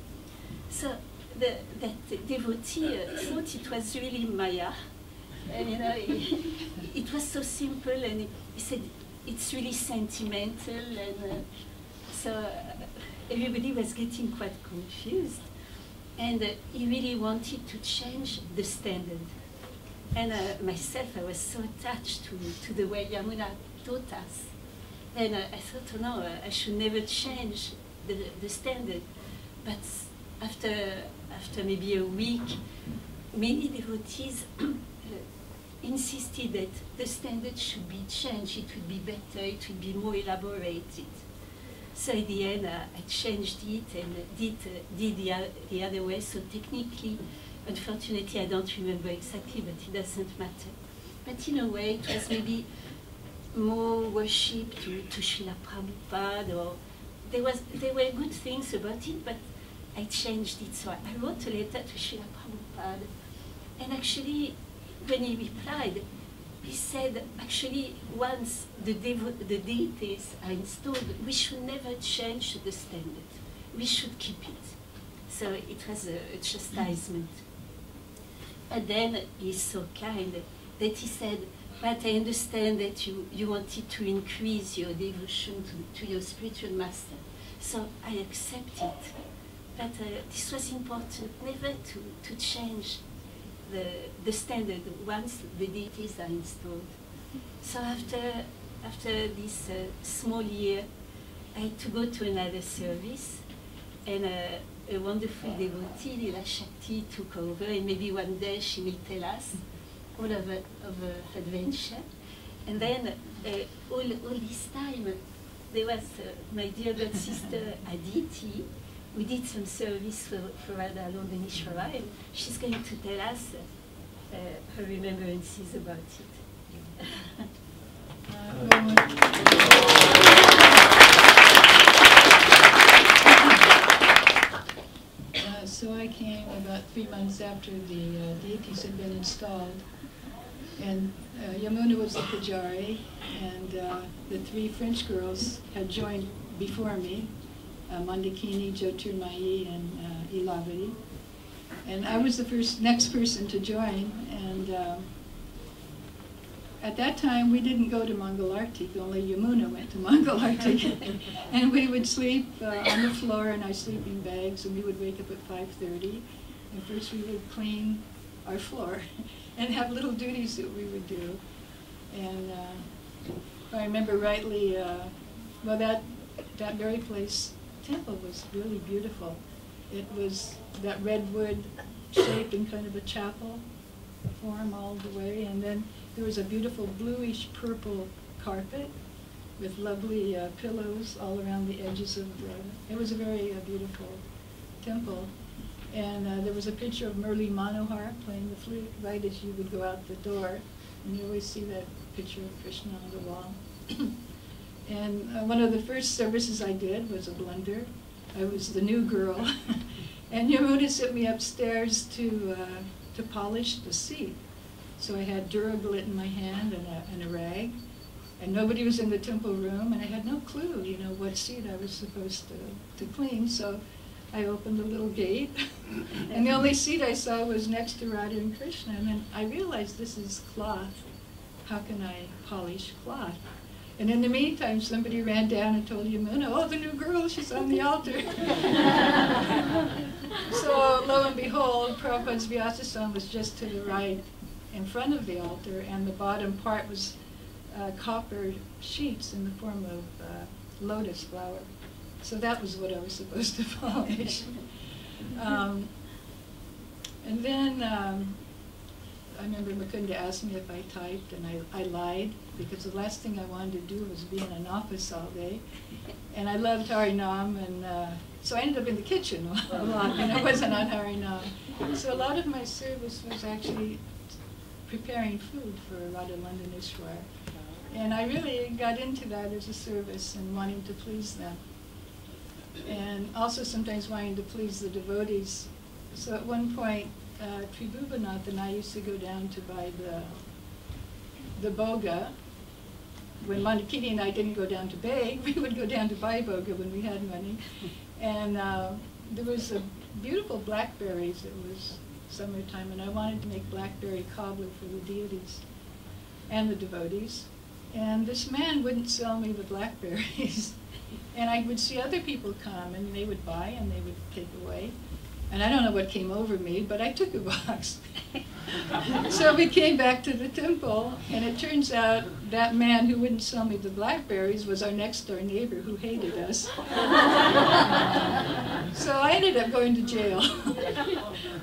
So that devotee thought it was really Maya. And you know, it was so simple, and he said it's really sentimental, and so everybody was getting quite confused. And he really wanted to change the standard. And myself, I was so attached to the way Yamuna taught us. And I thought, oh no, I should never change the standard. But after maybe a week, many devotees insisted that the standard should be changed. It would be better, it would be more elaborated. So at the end, I changed it and did the other way. So technically, unfortunately, I don't remember exactly, but it doesn't matter. But in a way, it was maybe more worship to Srila Prabhupada, or there were good things about it, but I changed it. So I wrote a letter to Srila Prabhupada, and actually, when he replied, he said, actually, once the deities are installed, we should never change the standard. We should keep it. So it was a chastisement. And then he's so kind that he said, but I understand that you wanted to increase your devotion to your spiritual master. So I accept it. But this was important, never to change the standard once the deities are installed. So after this small year, I had to go to another service, and a wonderful devotee, Lila Shakti, took over, and maybe one day she will tell us all of her adventure. And then all this time, there was my dear god sister Aditi. We did some service for Radha-Londonishvara, and she's going to tell us her remembrances about it. So I came about 3 months after the deities had been installed, and Yamuna was the pujari, and the 3 French girls had joined before me, Mandikini, Jyotirmayi, and Ilavari. And I was the next person to join, and at that time we didn't go to Mangalarti, only Yamuna went to Mangalarti. And we would sleep on the floor in our sleeping bags, and we would wake up at 5:30. And first we would clean our floor and have little duties that we would do. And if I remember rightly, well, that very place temple was really beautiful. It was that redwood shape in kind of a chapel form all the way, and then there was a beautiful bluish purple carpet with lovely pillows all around the edges of the, it was a very beautiful temple. And there was a picture of Murli Manohar playing the flute right as you would go out the door. And you always see that picture of Krishna on the wall. And one of the first services I did was a blunder. I was the new girl. And Yamuna sent me upstairs to polish the seat. So I had Durablit in my hand and a rag. And nobody was in the temple room, and I had no clue, you know, what seat I was supposed to clean. So I opened the little gate, and the only seat I saw was next to Radha and Krishna. And then I realized this is cloth. How can I polish cloth? And in the meantime, somebody ran down and told Yamuna, oh, the new girl, she's on the altar. So lo and behold, Prabhupada's Vyasasana was just to the right in front of the altar, and the bottom part was copper sheets in the form of lotus flower. So that was what I was supposed to polish. And then I remember Mukunda asked me if I typed, and I lied, because the last thing I wanted to do was be in an office all day. And I loved Harinam, and so I ended up in the kitchen a lot, and I wasn't on Harinam. So a lot of my service was actually preparing food for Radha-Londonishvara. And I really got into that as a service and wanting to please them. And also sometimes wanting to please the devotees. So at one point, Tribhuvanath and I used to go down to buy the boga. When Mandikini and I didn't go down to beg, we would go down to buy boga when we had money. And there was a beautiful blackberries. It was summertime, and I wanted to make blackberry cobbler for the deities and the devotees. And this man wouldn't sell me the blackberries. And I would see other people come, and they would buy, and they would take away. And I don't know what came over me, but I took a box. So we came back to the temple, and it turns out that man who wouldn't sell me the blackberries was our next door neighbor who hated us. So I ended up going to jail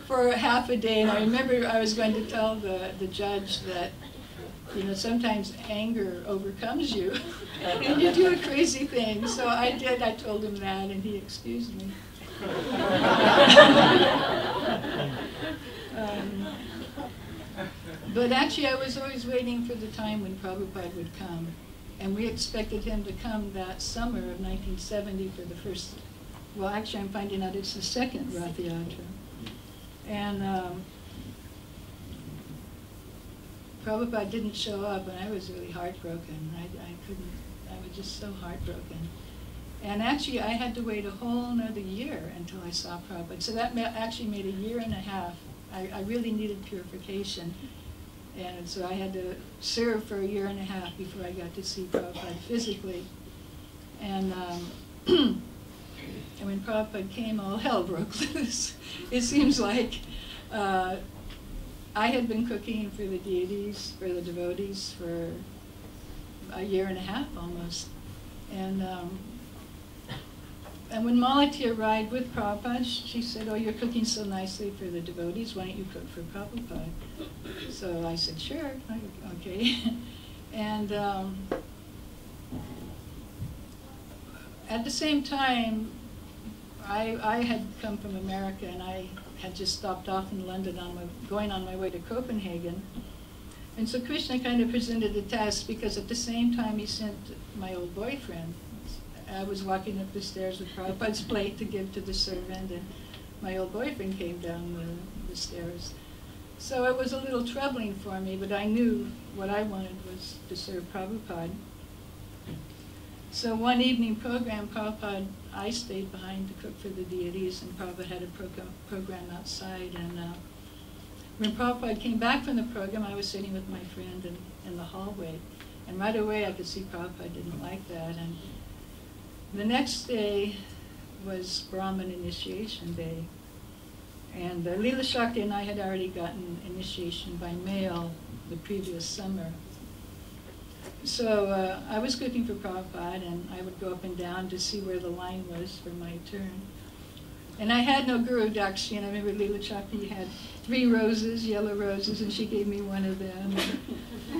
for half a day. And I remember I was going to tell the judge that, you know, sometimes anger overcomes you, and you do a crazy thing. So I did. I told him that, and he excused me. But actually, I was always waiting for the time when Prabhupada would come. And we expected him to come that summer of 1970 for the first, well, actually, I'm finding out it's the second Rath Yatra. And Prabhupada didn't show up, and I was really heartbroken. I was just so heartbroken. And actually, I had to wait a whole another year until I saw Prabhupada. So that actually made a year and a half. I really needed purification. And so I had to serve for a year and a half before I got to see Prabhupada physically. And when Prabhupada came, all hell broke loose. It seems like I had been cooking for the deities, for the devotees, for a year and a half almost. And when Malati arrived with Prabhupada, she said, oh, you're cooking so nicely for the devotees, why don't you cook for Prabhupada? So I said, sure, okay. And at the same time, I had come from America, and I had just stopped off in London going on my way to Copenhagen. And so Krishna kind of presented a test, because at the same time he sent my old boyfriend. I was walking up the stairs with Prabhupada's plate to give to the servant, and my old boyfriend came down the stairs. So it was a little troubling for me, but I knew what I wanted was to serve Prabhupada. So one evening program, I stayed behind to cook for the deities, and Prabhupada had a program outside. And when Prabhupada came back from the program, I was sitting with my friend in the hallway. And right away I could see Prabhupada didn't like that. And the next day was Brahman initiation day. And Leela Shakti and I had already gotten initiation by mail the previous summer. So I was cooking for Prabhupada, and I would go up and down to see where the line was for my turn. And I had no Guru Dakshi, and I remember Leela Shakti had 3 roses, yellow roses, and she gave me one of them.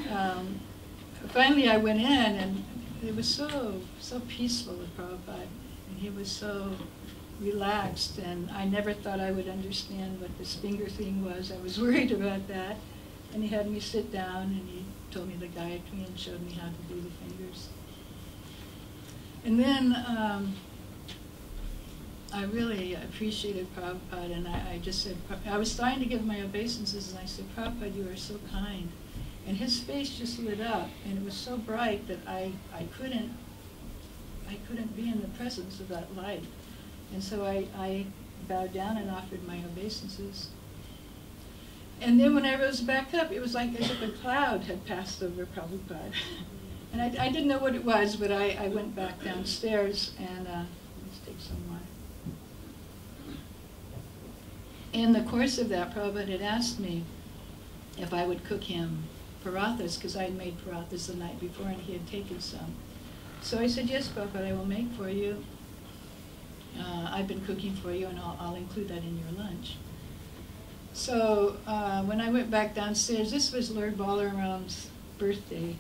And, finally I went in, and it was so peaceful with Prabhupada, and he was so relaxed, and I never thought I would understand what this finger thing was. I was worried about that. And he had me sit down, and he told me the Gayatri and showed me how to do the fingers. And then I really appreciated Prabhupada, and I just said, I was starting to give my obeisances, and I said, Prabhupada, you are so kind. And his face just lit up, and it was so bright that I couldn't be in the presence of that light. And so I bowed down and offered my obeisances. And then when I rose back up, it was like as if a cloud had passed over Prabhupada. And I didn't know what it was, but I went back downstairs, and let's take some more. In the course of that, Prabhupada had asked me if I would cook him parathas, because I had made parathas the night before, and he had taken some. So I said, yes, Prabhupada, I will make for you. I've been cooking for you, and I'll include that in your lunch. So when I went back downstairs, this was Lord Balaram's birthday.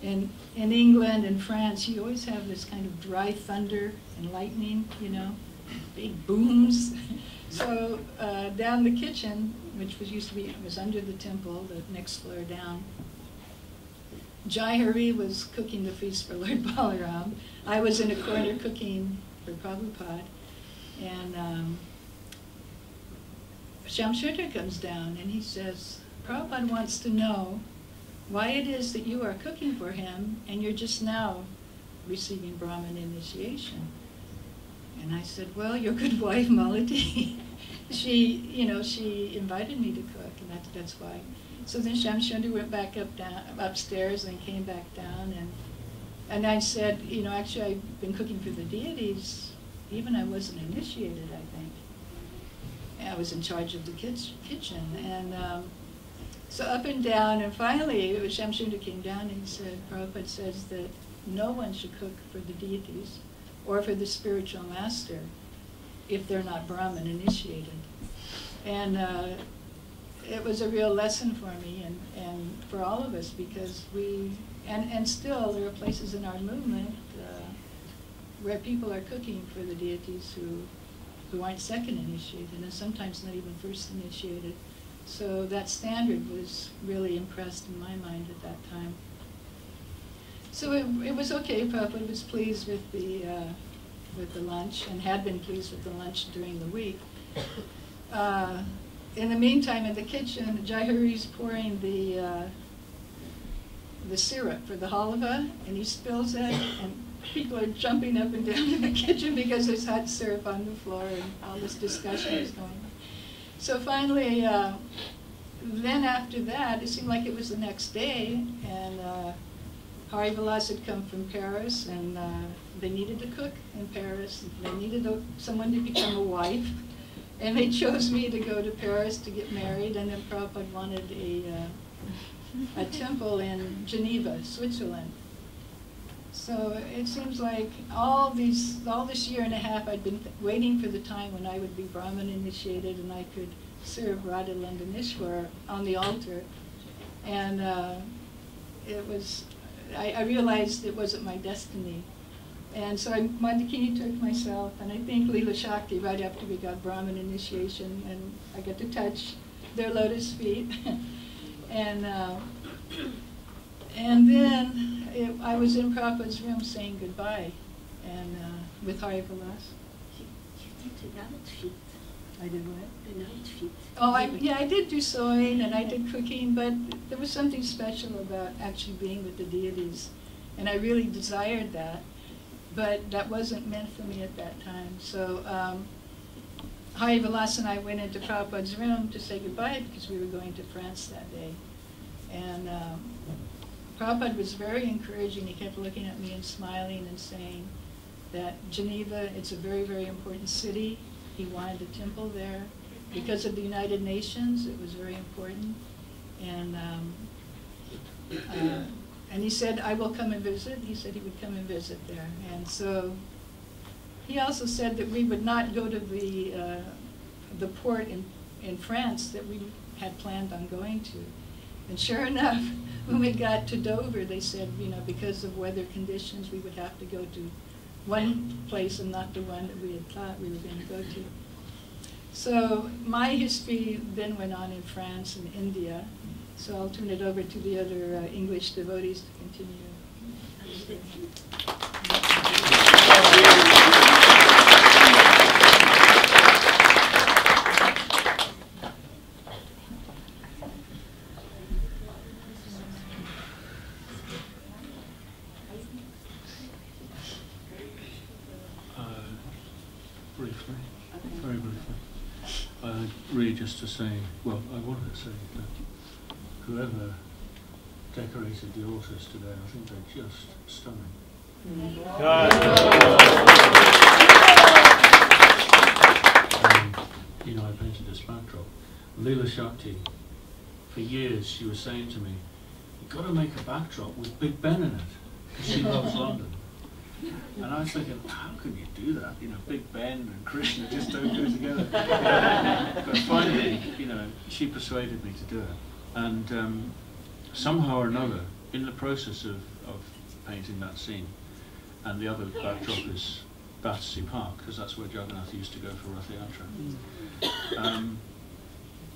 In England and France, you always have this kind of dry thunder and lightning, you know, big booms. So down the kitchen, which was under the temple, the next floor down, Jai Hari was cooking the feast for Lord Balaram. I was in a corner cooking for Prabhupada. And Shamsundar comes down and he says, Prabhupada wants to know why it is that you are cooking for him and you're just now receiving Brahmin initiation. And I said, well, your good wife, Malati, she invited me to cook, and that's why. So then Shamsundar went back upstairs and came back down, and I said, actually I've been cooking for the deities. Even I wasn't initiated, I think. I was in charge of the kitchen. And so up and down, and finally Shamsundar came down and he said, Prabhupada says that no one should cook for the deities or for the spiritual master if they're not Brahmin initiated. And it was a real lesson for me and for all of us, because and still there are places in our movement where people are cooking for the deities who aren't second initiated, and sometimes not even first initiated. So that standard was really impressed in my mind at that time. So it was okay. Prabhupada was pleased with the lunch, and had been pleased with the lunch during the week. In the meantime, in the kitchen, Jai Hari's pouring the syrup for the halva, and he spills it, and people are jumping up and down in the kitchen because there's hot syrup on the floor, and all this discussion is going on. So finally, then after that, it seemed like it was the next day, and Hari Vilas had come from Paris, and they needed to cook in Paris. They needed someone to become a wife, and they chose me to go to Paris to get married, and then Prabhupada wanted a temple in Geneva, Switzerland. So it seems like all this year and a half I'd been waiting for the time when I would be Brahmin initiated and I could serve Radha-Londonishvara on the altar. And I realized it wasn't my destiny. And so Mandikini took myself, and I think Leela Shakti, right after we got Brahmin initiation, and I got to touch their lotus feet. And then I was in Prabhupada's room saying goodbye, and with Hari Vilas. You did an outfit. I did what? An outfit. Oh, I did do sewing and I did cooking, but there was something special about actually being with the deities, and I really desired that, but that wasn't meant for me at that time. So Hari Vilas and I went into Prabhupada's room to say goodbye because we were going to France that day, and Prabhupada was very encouraging. He kept looking at me and smiling and saying that Geneva, it's a very, very important city. He wanted a temple there. Because of the United Nations, it was very important. And he said, I will come and visit. He said he would come and visit there. And so he also said that we would not go to the port in France that we had planned on going to. And sure enough, when we got to Dover, they said, because of weather conditions, we would have to go to one place and not the one that we had thought we were going to go to. So my history then went on in France and India. So I'll turn it over to the other English devotees to continue. Briefly, very briefly. Really just to say, well, I wanted to say that whoever decorated the altars today, I think they're just stunning. You know, I painted this backdrop. Leela Shakti, for years, she was saying to me, you've got to make a backdrop with Big Ben in it, because she loves London. And I was thinking, how can you do that? You know, Big Ben and Krishna just don't go together. But finally, you know, she persuaded me to do it. And somehow or another, in the process of painting that scene, and the other backdrop is Battersea Park, because that's where Jagannath used to go for Rath Yatra.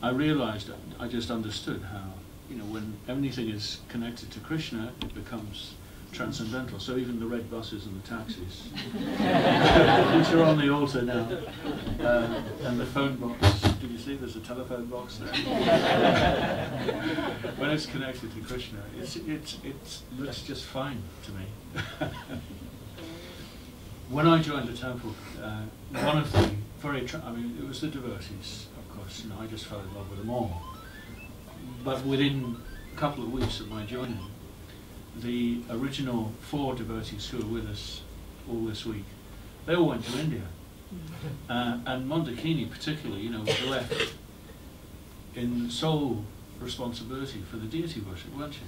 I realized, I just understood how, you know, when anything is connected to Krishna, it becomes transcendental. So even the red buses and the taxis, which are on the altar now, and the phone box. Did you see? There's a telephone box there. When it's connected to Krishna, it looks just fine to me. When I joined the temple, one of the I mean, it was the devotees, of course. You know, I just fell in love with them all. But within a couple of weeks of my joining, the original 4 devotees who were with us all this week, they all went to India. And Mandikini particularly, you know, was left in sole responsibility for the deity worship, weren't you?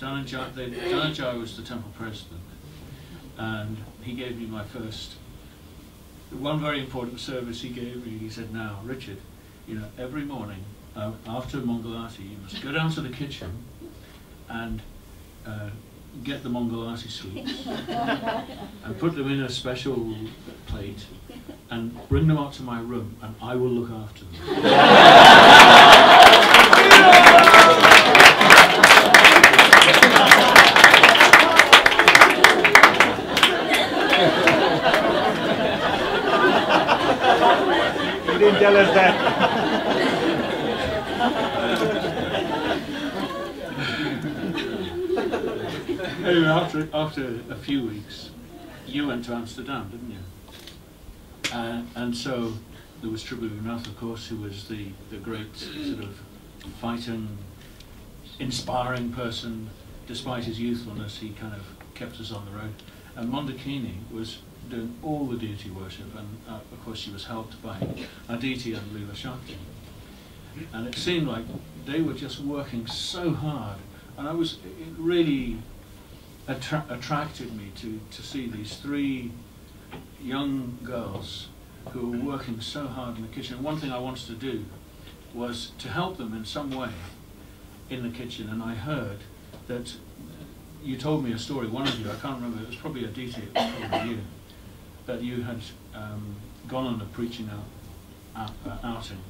Dhananjaya was the temple president, and he gave me my first, one very important service he gave me. He said, now, Richard, you know, every morning after Mangalati, you must go down to the kitchen and get the Mangalati sweets and put them in a special plate and bring them up to my room, and I will look after them. You didn't tell us that. Anyway, after a few weeks, you went to Amsterdam, didn't you? And so there was Tribhunath, of course, who was the great sort of fighting, inspiring person. Despite his youthfulness, he kind of kept us on the road. And Mandikini was doing all the deity worship, and of course she was helped by Aditi and Leela Shakti. And it seemed like they were just working so hard, and it really attracted me to see these 3 young girls who were working so hard in the kitchen. And one thing I wanted to do was to help them in some way in the kitchen, and I heard that you told me a story, one of you, I can't remember, it was probably Aditi, it was probably you, that you had gone on a preaching outing,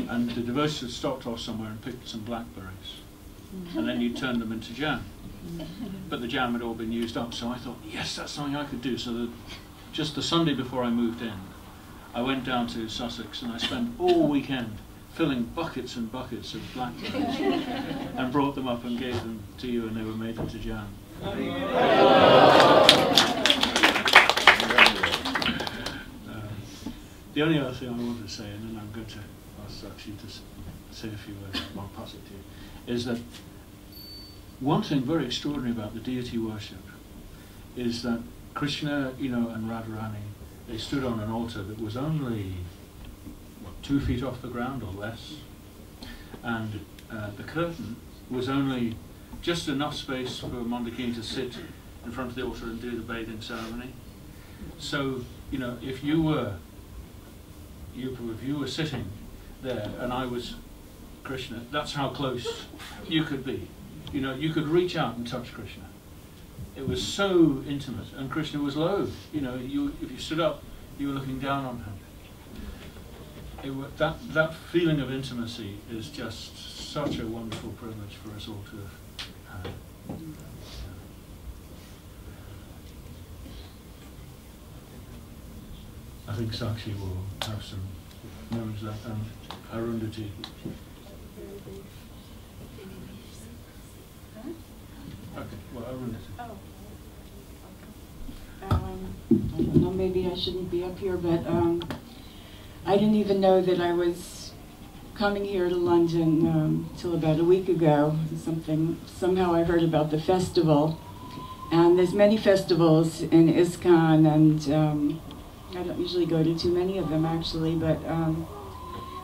and the devotees had stopped off somewhere and picked some blackberries, and then you turned them into jam. But the jam had all been used up, so I thought, yes, that's something I could do. So that just the Sunday before I moved in, I went down to Sussex and I spent all weekend filling buckets and buckets of blackberries and brought them up and gave them to you, and they were made into jam. The only other thing I wanted to say, and then I'm going to ask Sakshi to say a few words, I'll pass it to you, is that one thing very extraordinary about the deity worship is that Krishna, you know, and Radharani, they stood on an altar that was only 2 feet off the ground or less, and the curtain was only just enough space for Mandikini to sit in front of the altar and do the bathing ceremony. So, you know, if you were sitting there and I was Krishna, that's how close you could be. You know, you could reach out and touch Krishna. it was so intimate, and Krishna was low. You know, if you stood up, you were looking down on him. That feeling of intimacy is just such a wonderful privilege for us all to have had. I think Sakshi will have some memories of that, and Arundhati. Okay, well, Arundhati. I don't know, maybe I shouldn't be up here, but I didn't even know that I was coming here to London till about a week ago. Somehow I heard about the festival, and there's many festivals in ISKCON, and I don't usually go to too many of them actually, but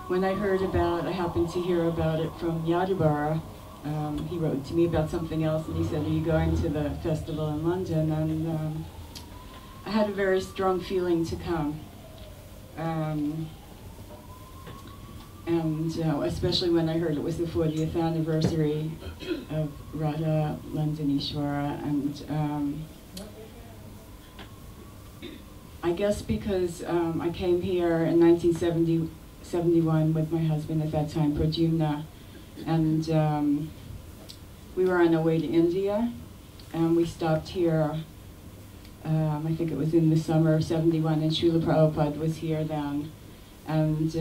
when I happened to hear about it from Yadubara. He wrote to me about something else, and he said, "Are you going to the festival in London?" And I had a very strong feeling to come. And especially when I heard it was the 40th anniversary of Radha-Londonishvara, and I guess because I came here in 1971 with my husband at that time, Pradyumna, and we were on our way to India, and we stopped here, I think it was in the summer of '71, and Srila Prabhupada was here then, and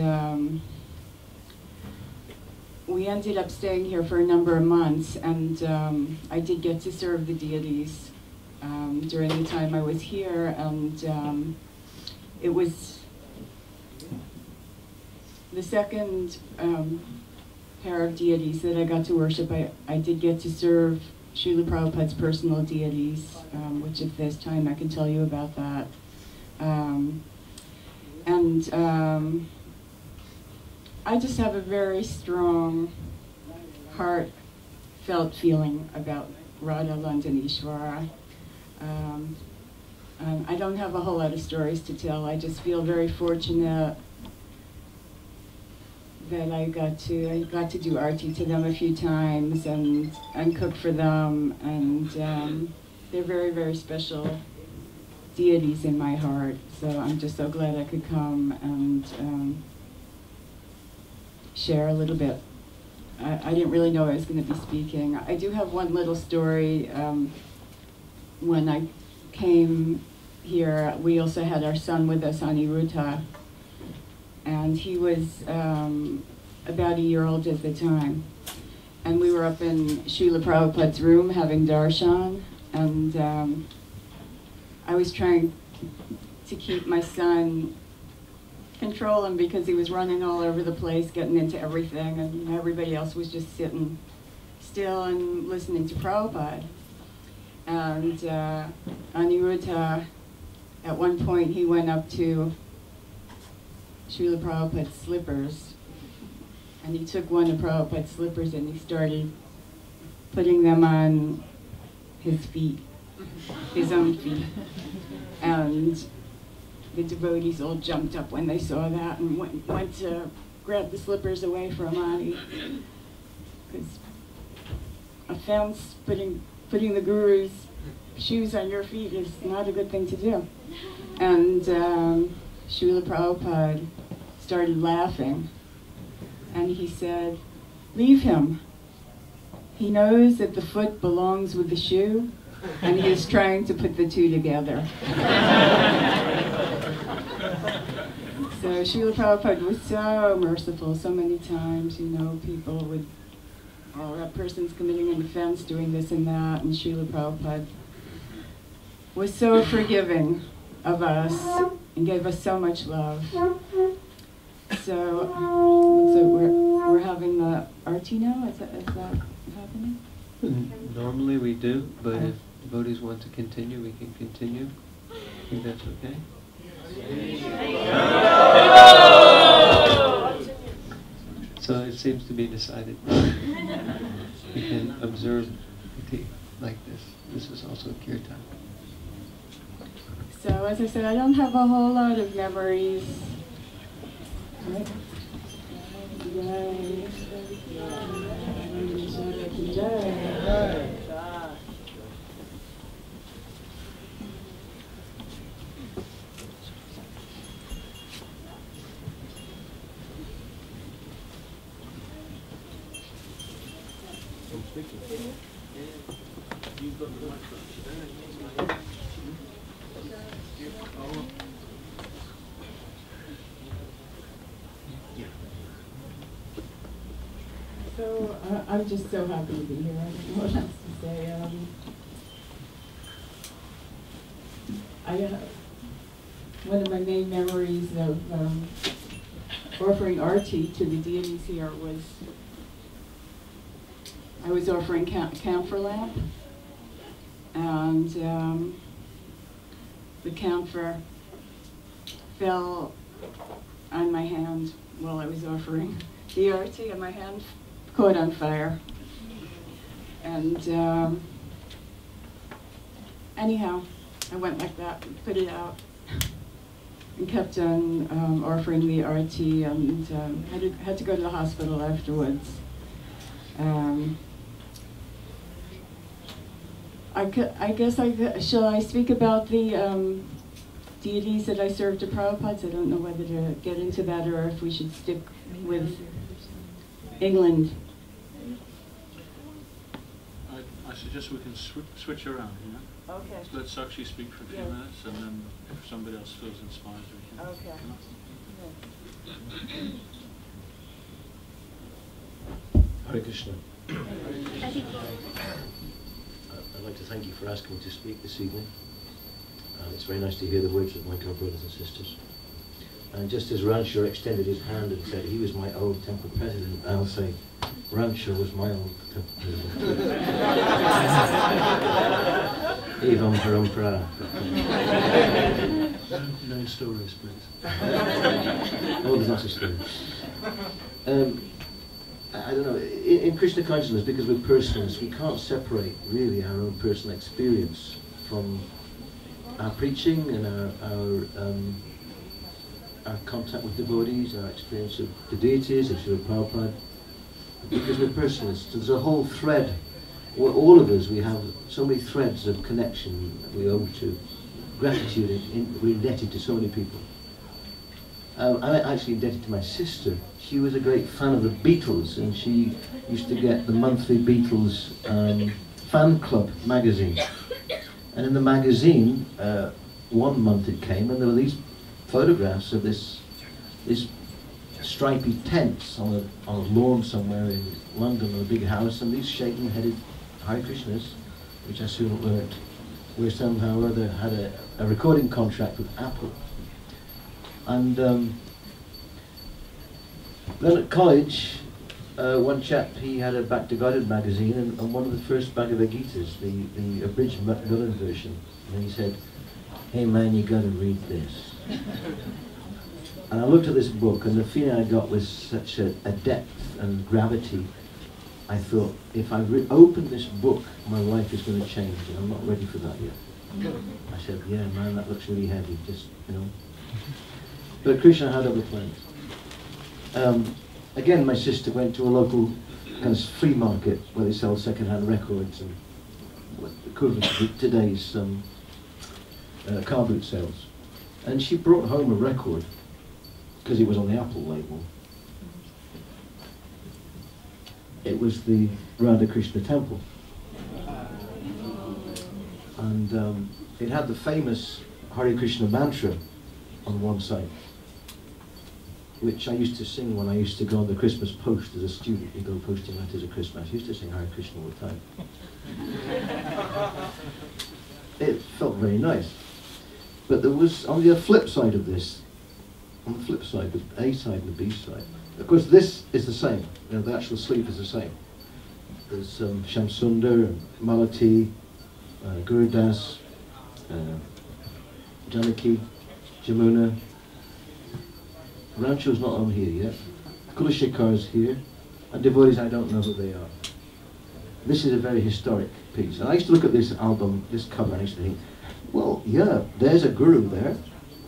we ended up staying here for a number of months, and I did get to serve the deities during the time I was here, and it was the second pair of deities that I got to worship. I did get to serve Srila Prabhupada's personal deities, which if there's time I can tell you about that. I just have a very strong, heartfelt feeling about Radha-Londonishvara. I don't have a whole lot of stories to tell. I just feel very fortunate that I got to do arti to them a few times and cook for them, and they're very, very special deities in my heart. So I'm just so glad I could come and share a little bit. I didn't really know I was going to be speaking. I do have one little story. When I came here, we also had our son with us, Aniruddha, and he was about a year old at the time. And we were up in Srila Prabhupada's room having darshan, and I was trying to keep my son, control him, because he was running all over the place, getting into everything, and everybody else was just sitting still and listening to Prabhupada. And Aniruddha, at one point, he went up to Srila Prabhupada's slippers, and he took one of Prabhupada's slippers and he started putting them on his feet, his own feet. And the devotees all jumped up when they saw that and went to grab the slippers away from Ani, because offense, putting the Guru's shoes on your feet is not a good thing to do. And Srila Prabhupada started laughing, and he said, "Leave him. He knows that the foot belongs with the shoe, and he is trying to put the two together." So Srila Prabhupada was so merciful. So many times, you know, people would, oh, that person's committing an offense, doing this and that, and Srila Prabhupada was so forgiving of us and gave us so much love. So looks like we're having the arti now. Is that happening? Normally we do, but if devotees want to continue, we can continue. I think that's okay. So it seems to be decided. We can observe like this. This is also kirtan. So as I said, I don't have a whole lot of memories. So I'm just so happy to be here. I don't know what else to say. One of my main memories of offering arti to the deities here was I was offering camphor lamp, and the camphor fell on my hand while I was offering the arti, and my hand caught on fire. And anyhow, I went like that, put it out, and kept on offering the arti, and had to go to the hospital afterwards. Shall I speak about the deities that I served to Prabhupada? I don't know whether to get into that or if we should stick with England. I suggest we can switch around, you know? Okay. Let Sakshi speak for a few minutes, and then if somebody else feels inspired, we can. Okay. Hare Krishna. I'd like to thank you for asking me to speak this evening. It's very nice to hear the words of my co-brothers and sisters. And just as Rancho extended his hand and said he was my old temple president, I'll say Rancho was my old temple president. Evam Parampara. No stories, please. Oh, there's lots of stories. I don't know, in Krishna consciousness, because we're personalists, we can't separate really our own personal experience from our preaching and our contact with devotees, our experience of the deities, of Sri Prabhupada, because we're personalists. There's a whole thread, all of us, we have so many threads of connection that we owe to gratitude, we're indebted to so many people. I'm actually indebted to my sister. She was a great fan of the Beatles, and she used to get the monthly Beatles fan club magazine. And in the magazine, one month it came, and there were these photographs of this stripy tents on a lawn somewhere in London, in a big house, and these shaking-headed Hare Krishnas, which I soon learnt, were somehow or other had a recording contract with Apple. And then at college, one chap, he had a Back to Godhead magazine, and one of the first Bhagavad Gitas, the abridged Macmillan version, and he said, "Hey man, you gotta read this." And I looked at this book, and the feeling I got was such a depth and gravity. I thought, if I open this book, my life is going to change, and I'm not ready for that yet. I said, yeah man, that looks really heavy, just, you know. But Krishna had other plans. Again, my sister went to a local kind of flea market where they sell second-hand records and equivalent to today's car boot sales. And she brought home a record, because it was on the Apple label. It was the Radha Krishna temple. And it had the famous Hare Krishna mantra on one side, which I used to sing when I used to go on the Christmas post as a student. You go posting letters at Christmas. I used to sing Hare Krishna all the time. It felt very nice. But there was, on the flip side of this, on the flip side, the A side and the B side, of course this is the same. You know, the actual sleeve is the same. There's Shamsundar, and Malati, Gurudas, Janaki, Jamuna. Rancho's not on here yet. Kulashekhar's here, and devotees, I don't know who they are. This is a very historic piece. And I used to look at this album, this cover, and I used to think, well, yeah, there's a guru there,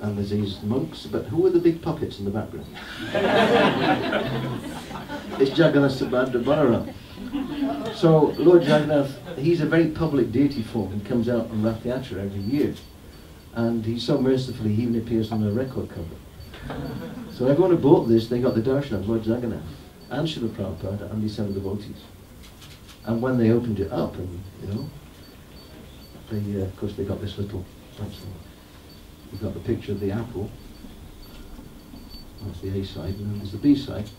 and there's these monks, but who are the big puppets in the background? It's Jagannath Subhadra Balaram. So Lord Jagannath, he's a very public deity form. He comes out on Rath Yatra every year, and he so mercifully he even appears on a record cover. So everyone who bought this, they got the darshan of Lord Jagannath and Srila Prabhupada and these seven devotees. And when they opened it up, and you know, they of course they got this little. You've got the picture of the apple. That's the A side, and then there's the B side.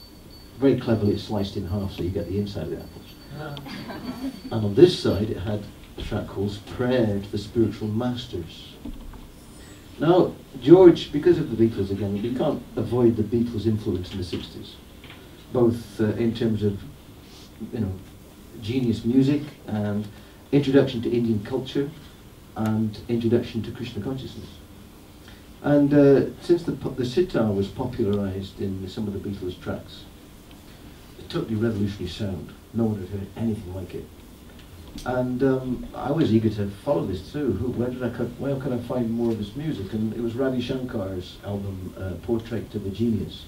Very cleverly, it's sliced in half, so you get the inside of the apples. And on this side, it had a track called "Prayer to the Spiritual Masters." Now, George, because of the Beatles again, we can't avoid the Beatles' influence in the 60s, both in terms of, you know, genius music and introduction to Indian culture and introduction to Krishna consciousness. And since the sitar was popularized in some of the Beatles' tracks, a totally revolutionary sound. No one had heard anything like it. And I was eager to follow this through. Where could I find more of this music? And it was Ravi Shankar's album, Portrait of a Genius,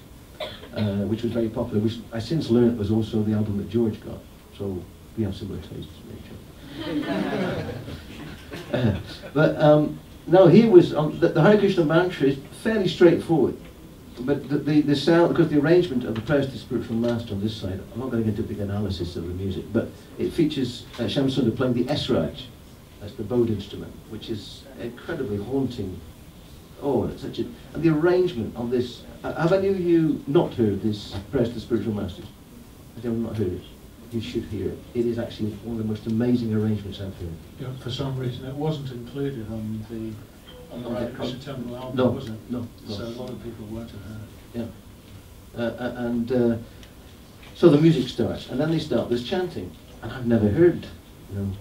which was very popular, which I since learned was also the album that George got. So we have similar tastes, nature. No, he was, the Hare Krishna mantra is fairly straightforward. But the sound, because the arrangement of the prayers to the spiritual master on this side, I'm not going to get into a big analysis of the music, but it features Shamsundar playing the Esraj, that's the bowed instrument, which is incredibly haunting. Oh, it's such a, and the arrangement on this, have any of you not heard this prayers to the spiritual masters? Have you not heard it? You should hear it. It is actually one of the most amazing arrangements I've heard. Yeah, for some reason it wasn't included on the Krishna Temple album, no, was it? No. So a lot of people weren't have heard it. Yeah. So the music starts, and then they start this chanting, and I've never heard, you know.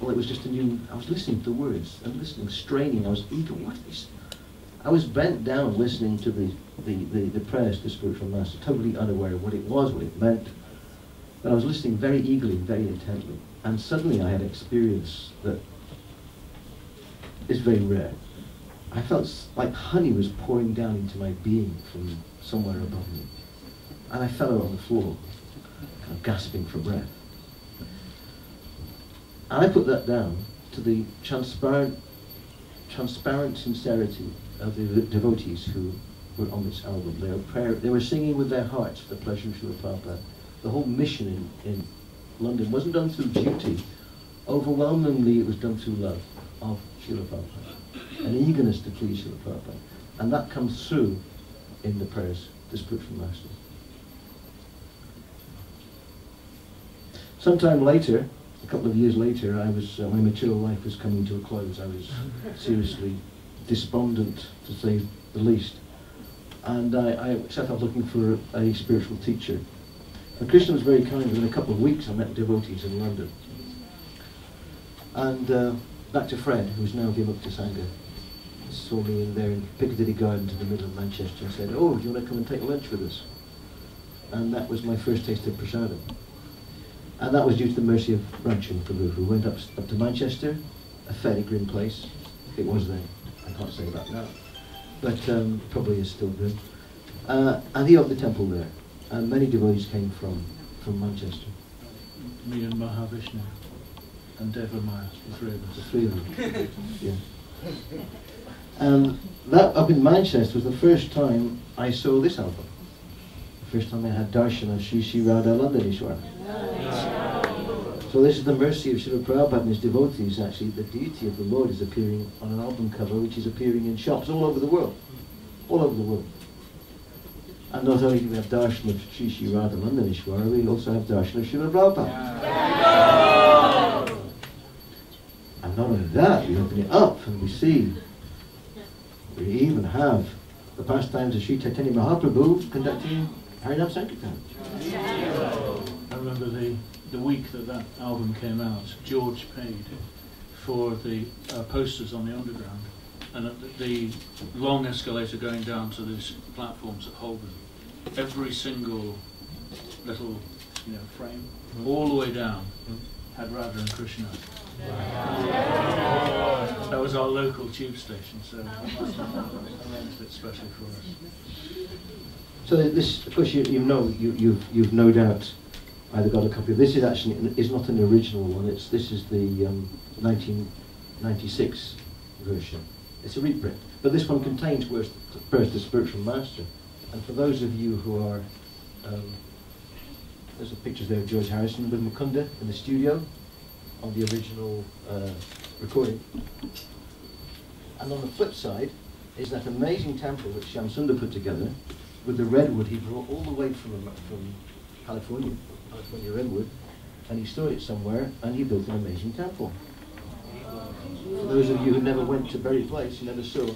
Well, it was just a new, I was listening to the words, and listening, straining, I was eager, what is, I was bent down listening to the prayers to the spiritual master, totally unaware of what it was, what it meant, but I was listening very eagerly, very intently, and suddenly I had an experience that is very rare. I felt like honey was pouring down into my being from somewhere above me. And I fell out on the floor, kind of gasping for breath. And I put that down to the transparent sincerity of the devotees who were on this album. They were singing with their hearts for the pleasure of Srila Prabhupada. The whole mission in London wasn't done through duty. Overwhelmingly, it was done through love of Srila Prabhupada, an eagerness to please Srila Prabhupada, and that comes through in the prayers to the spiritual master. Sometime later, a couple of years later, my material life was coming to a close. I was seriously despondent, to say the least, and I set out looking for a spiritual teacher. And Krishna was very kind. Within a couple of weeks, I met devotees in London, and Dr. Fred, who's now Vimukta Sangha, saw me in there in Piccadilly Gardens in the middle of Manchester and said, "Oh, do you want to come and take lunch with us?" And that was my first taste of prasadam. And that was due to the mercy of Ramchandra Prabhu, who went up to Manchester, a fairly grim place. It was then. I can't say that now. But probably is still grim. And he opened the temple there. And many devotees came from Manchester. Me and Mahavishnu. And Devamaya, the three of us. The three of them, yeah. And that up in Manchester was the first time I saw this album. The first time I had darshan of Sri Sri Radha-Londonishvara. So this is the mercy of Srila Prabhupada and his devotees. Actually, the deity of the Lord is appearing on an album cover, which is appearing in shops all over the world. All over the world. And not only do we have darshan of Sri Sri Radha-Londonishvara, we also have darshan of Srila Prabhupada. And not only that, we open it up and we see, we even have the pastimes of Sri Chaitanya Mahaprabhu conducting Harinam Sankirtan. I remember the week that album came out, George paid for the posters on the Underground, and at the long escalator going down to these platforms at Holborn, every single little frame, all the way down, had Radha and Krishna. That was our local tube station, so I arranged it especially for us. So this, of course, you've no doubt either got a copy of this. Is not an original one. This is the 1996 version. It's a reprint, but this one contains Prayers to the Spiritual Master. And for those of you who are There's the pictures there of George Harrison with Mukunda in the studio on the original recording. And on the flip side is that amazing temple which Shamsundar put together with the redwood he brought all the way from California redwood, and he stored it somewhere, and he built an amazing temple. For those of you who never went to Berry Place, you never saw,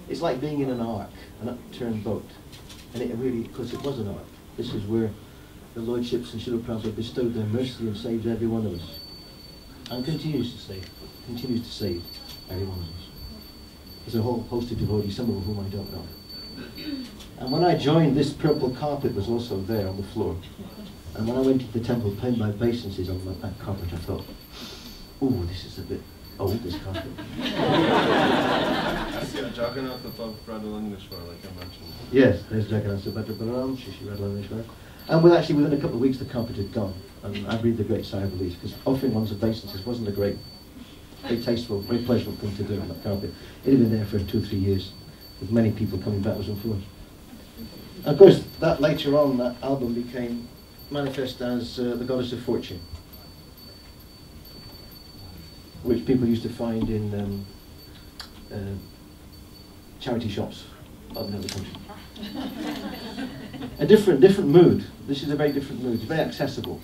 it's like being in an ark, an upturned boat. And it really, because it was an ark, this is where the Lordships and Srila Prabhupada bestowed their mercy and saved every one of us. And continues to save every one of us. There's a whole host of devotees, some of whom I don't know. And when I joined, this purple carpet was also there on the floor. And when I went to the temple, playing my obeisances on that carpet, I thought, ooh, this is a bit old, this carpet. Jagannath above Radha-Londonishvara, like I mentioned. Yes, there's Jagannath above Sri Sri Radha-Londonishvara. And within a couple of weeks, the carpet had gone. And I breathed a great sigh of relief, because offering one's obeisances wasn't a very tasteful, very pleasurable thing to do on that carpet. It had been there for 2 or 3 years, with many people coming backwards and forwards. And of course, that later on, that album became manifest as the Goddess of Fortune, which people used to find in charity shops up in the country. A different mood. This is a very different mood. It's very accessible.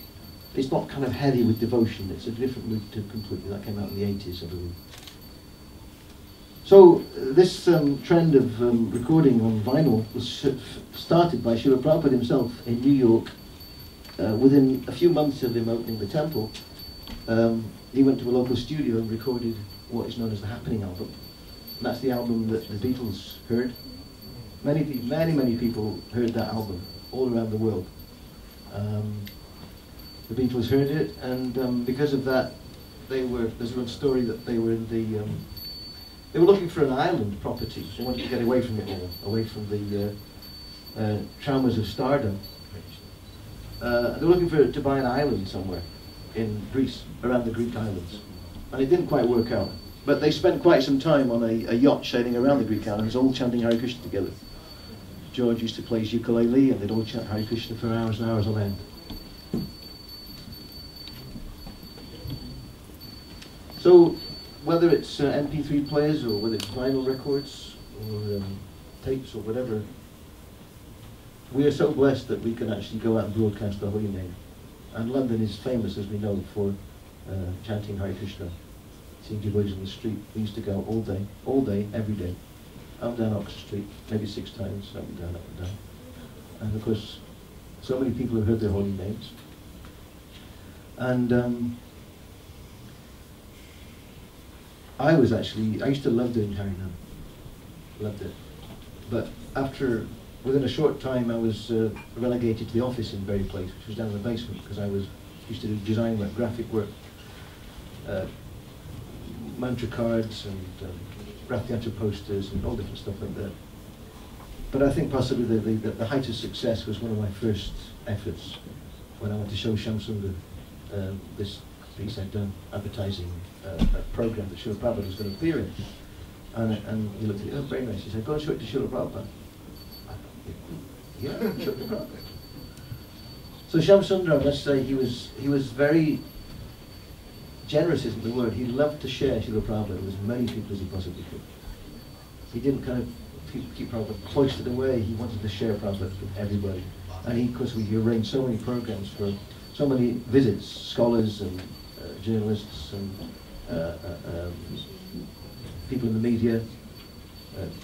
It's not kind of heavy with devotion. It's a different mood completely. That came out in the 80s, I believe. So this trend of recording on vinyl was started by Srila Prabhupada himself in New York. Within a few months of him opening the temple, he went to a local studio and recorded what is known as the Happening album. And that's the album that the Beatles heard. Many people heard that album all around the world. The Beatles heard it, and because of that, there's one story that they were in they were looking for an island property. They wanted to get away from it all, away from the traumas of stardom. They were looking to buy an island somewhere in Greece, around the Greek islands. And it didn't quite work out. But they spent quite some time on a yacht sailing around the Greek islands, all chanting Hare Krishna together. George used to play his ukulele, and they'd all chant Hare Krishna for hours and hours on end. So, whether it's MP3 players, or whether it's vinyl records, or tapes, or whatever, we are so blessed that we can actually go out and broadcast the holy name. And London is famous, as we know, for chanting Hare Krishna, seeing devotees on the street. We used to go all day, every day, up and down Oxford Street, maybe 6 times, up and down. And of course, so many people have heard their holy names. And I used to love doing Harinam, loved it. But within a short time, I was relegated to the office in Berry Place, which was down in the basement, because I used to do design work, graphic work, mantra cards and Rathayatra posters and all different stuff like that. But I think possibly the height of success was one of my first efforts when I went to show Shamsundar this piece I'd done, advertising a program that Srila Prabhupada was going to appear in. And he looked at it, oh, very nice. He said, go and show it to Srila Prabhupada. Yeah, show it to Prabhupada. So Shamsundar, I must say, he was very generous, isn't the word. He loved to share Srila Prabhupada with as many people as he possibly could. He didn't kind of keep Prabhupada cloistered away. He wanted to share Prabhupada with everybody. And he, of course, we arranged so many programs for so many visits, scholars and journalists and people in the media,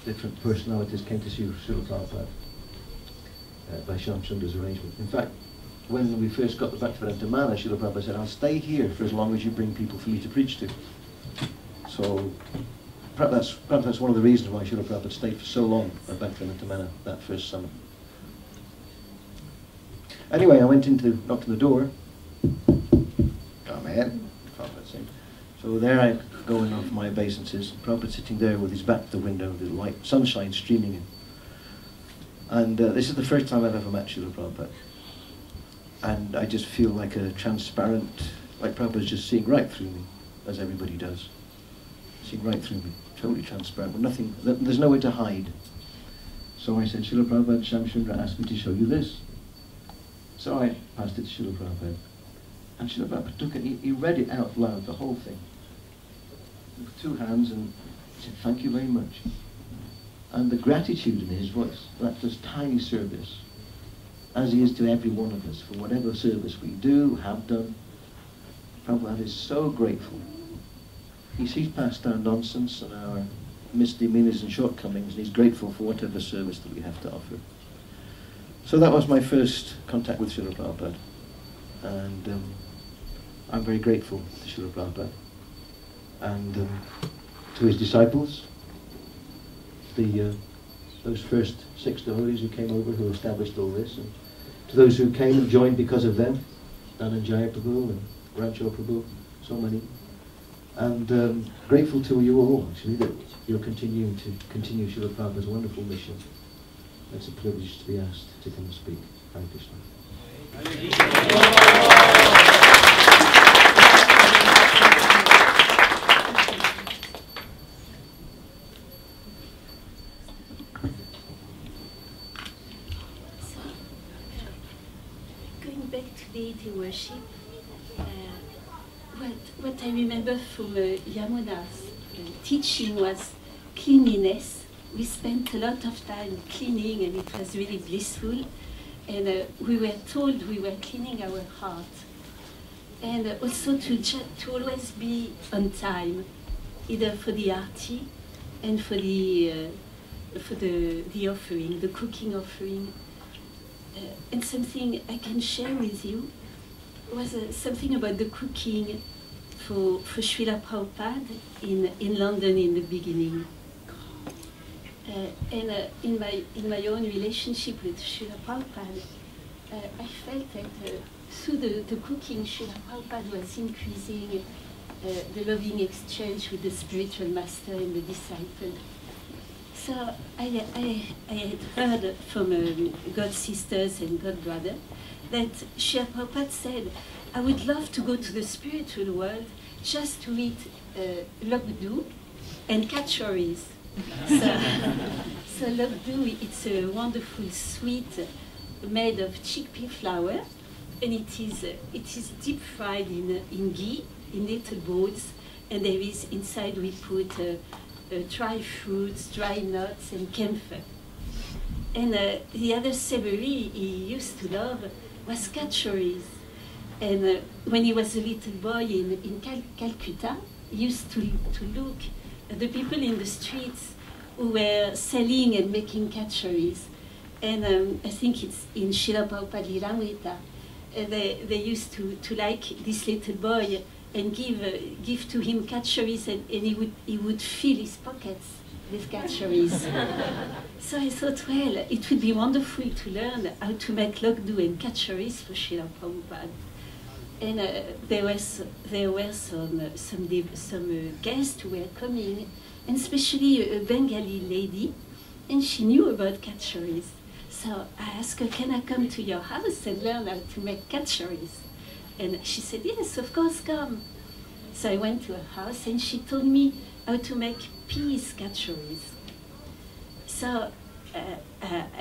different personalities came to see Srila Prabhupada by Shamsundar's arrangement. In fact, when we first got the Bhaktivedanta Mana, Srila Prabhupada said, I'll stay here for as long as you bring people for me to preach to. So perhaps that's one of the reasons why Srila Prabhupada stayed for so long at Bhaktivedanta Mana, that first summer. Anyway, I went knocked on the door. Come in. So there I go and offer my obeisances. Prabhupada sitting there with his back to the window, the light, sunshine streaming in. And this is the first time I've ever met Srila Prabhupada. And I just feel like a transparent, like Prabhupada's just seeing right through me, as everybody does. Seeing right through me, totally transparent, with nothing, there's nowhere to hide. So I said, Srila Prabhupada, Shamsundar asked me to show you this. So I passed it to Srila Prabhupada, and Srila Prabhupada took it, he read it out loud, the whole thing, with 2 hands, and said, "Thank you very much." And the gratitude in his voice, that this tiny service, as he is to every one of us, for whatever service we do, have done, Prabhupada is so grateful. He sees past our nonsense and our misdemeanors and shortcomings, and he's grateful for whatever service that we have to offer. So that was my first contact with Srila Prabhupada, and I'm very grateful to Srila Prabhupada and to his disciples, those first 6 devotees who came over, who established all this, and to those who came and joined because of them, Dhananjaya Prabhu and Rancho Prabhu, so many. And grateful to you all, actually, that you're continuing to continue Srila Prabhupada's wonderful mission. It's a privilege to be asked to come and speak. Hare Krishna. Going back to deity worship, what I remember from Yamuna's teaching was cleanliness. We spent a lot of time cleaning, and it was really blissful. And we were told we were cleaning our heart, and also to always be on time, either for the arti and for the offering, the cooking offering. And something I can share with you was something about the cooking for Srila Prabhupada in London in the beginning. And in my own relationship with Srila Prabhupada, I felt that through the cooking, Srila Prabhupada was increasing the loving exchange with the spiritual master and the disciple. So I had heard from God sisters and God brother that Srila Prabhupada said, "I would love to go to the spiritual world just to eat logdu and kachoris." So logdu, it's a wonderful sweet made of chickpea flour, and it is deep fried in ghee in little balls, and there is inside we put dry fruits, dry nuts, and camphor. And the other savory he used to love was kachoris. And when he was a little boy in Calcutta, he used to look at the people in the streets who were selling and making kachoris. And I think it's in Srila Prabhupada Lilamrita. They used to like this little boy and give to him kachoris, and he would fill his pockets with kachoris. So I thought, well, it would be wonderful to learn how to make logdu and kachoris for Srila Prabhupada. And there were some guests who were coming, and especially a Bengali lady, and she knew about kachoris. So I asked her, "Can I come to your house and learn how to make kachoris?" And she said, "Yes, of course, come." So I went to her house, and she told me how to make peas kachoris. So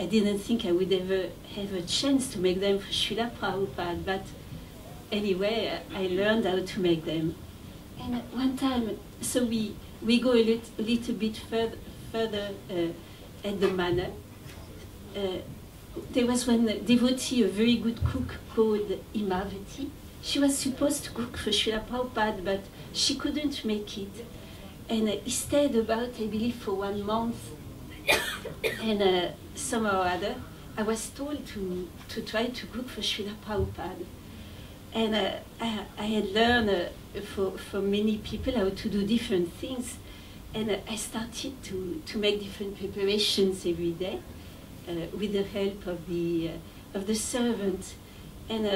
I didn't think I would ever have a chance to make them for Srila Prabhupada, but anyway, I learned how to make them. And one time, so we go a little bit further at the manor. There was one devotee, a very good cook called Imavati. She was supposed to cook for Srila Prabhupada, but she couldn't make it. And he stayed about, I believe, for 1 month. And somehow or other, I was told to try to cook for Srila Prabhupada. And I had learned from many people how to do different things. And I started to make different preparations every day with the help of the servant. And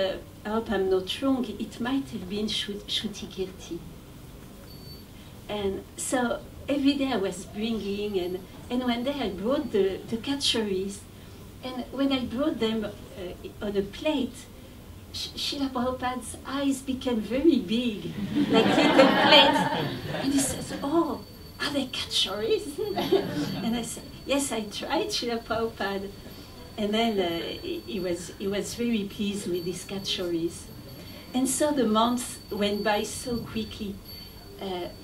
I hope I'm not wrong, it might have been Sruti Kirti. And so every day I was bringing, and one day I brought the kachoris. And when I brought them on a plate, Srila Prabhupada's eyes became very big, like little plates. And he says, "Oh, are they kachoris?" And I said, "Yes, I tried, Srila Prabhupada." And then he was very pleased with these catcheries. And so the months went by so quickly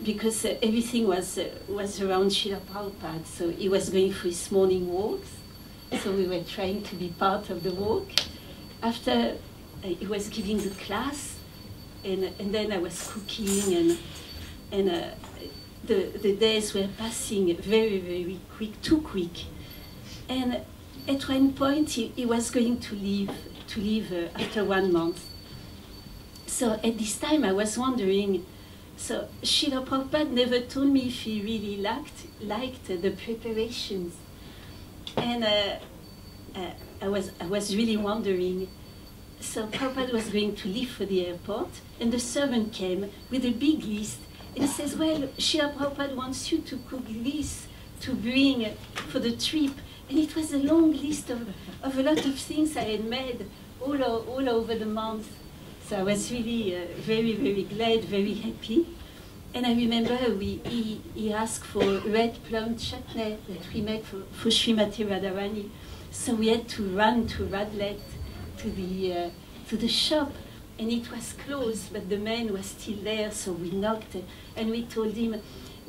because everything was around Srila Prabhupada. So he was going for his morning walks. So we were trying to be part of the walk. After he was giving the class, and then I was cooking, and the days were passing very, very quick, too quick. And at one point, he was going to leave after 1 month. So at this time, I was wondering, so Srila Prabhupada never told me if he really liked the preparations. And I was really wondering. So Prabhupada was going to leave for the airport, and the servant came with a big list, and he says, well, Srila Prabhupada wants you to cook this to bring for the trip. And it was a long list of a lot of things I had made all over the month. So I was really very, very glad, very happy. And I remember he asked for red plum chutney that we make for Srimati Radharani. So we had to run to Radlet to the shop, and it was closed, but the man was still there, so we knocked, and we told him,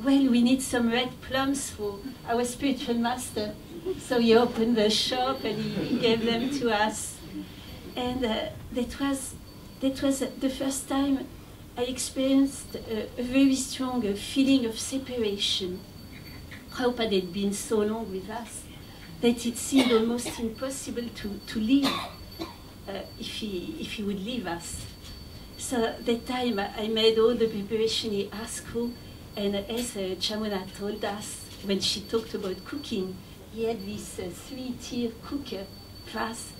well, we need some red plums for our spiritual master. So he opened the shop, and he gave them to us. And that was the first time I experienced a very strong feeling of separation. Prabhupada had been so long with us that it seemed almost impossible to leave if he would leave us. So that time I made all the preparation he asked for, and as Chamuna told us when she talked about cooking, he had this 3-tier cooker brass.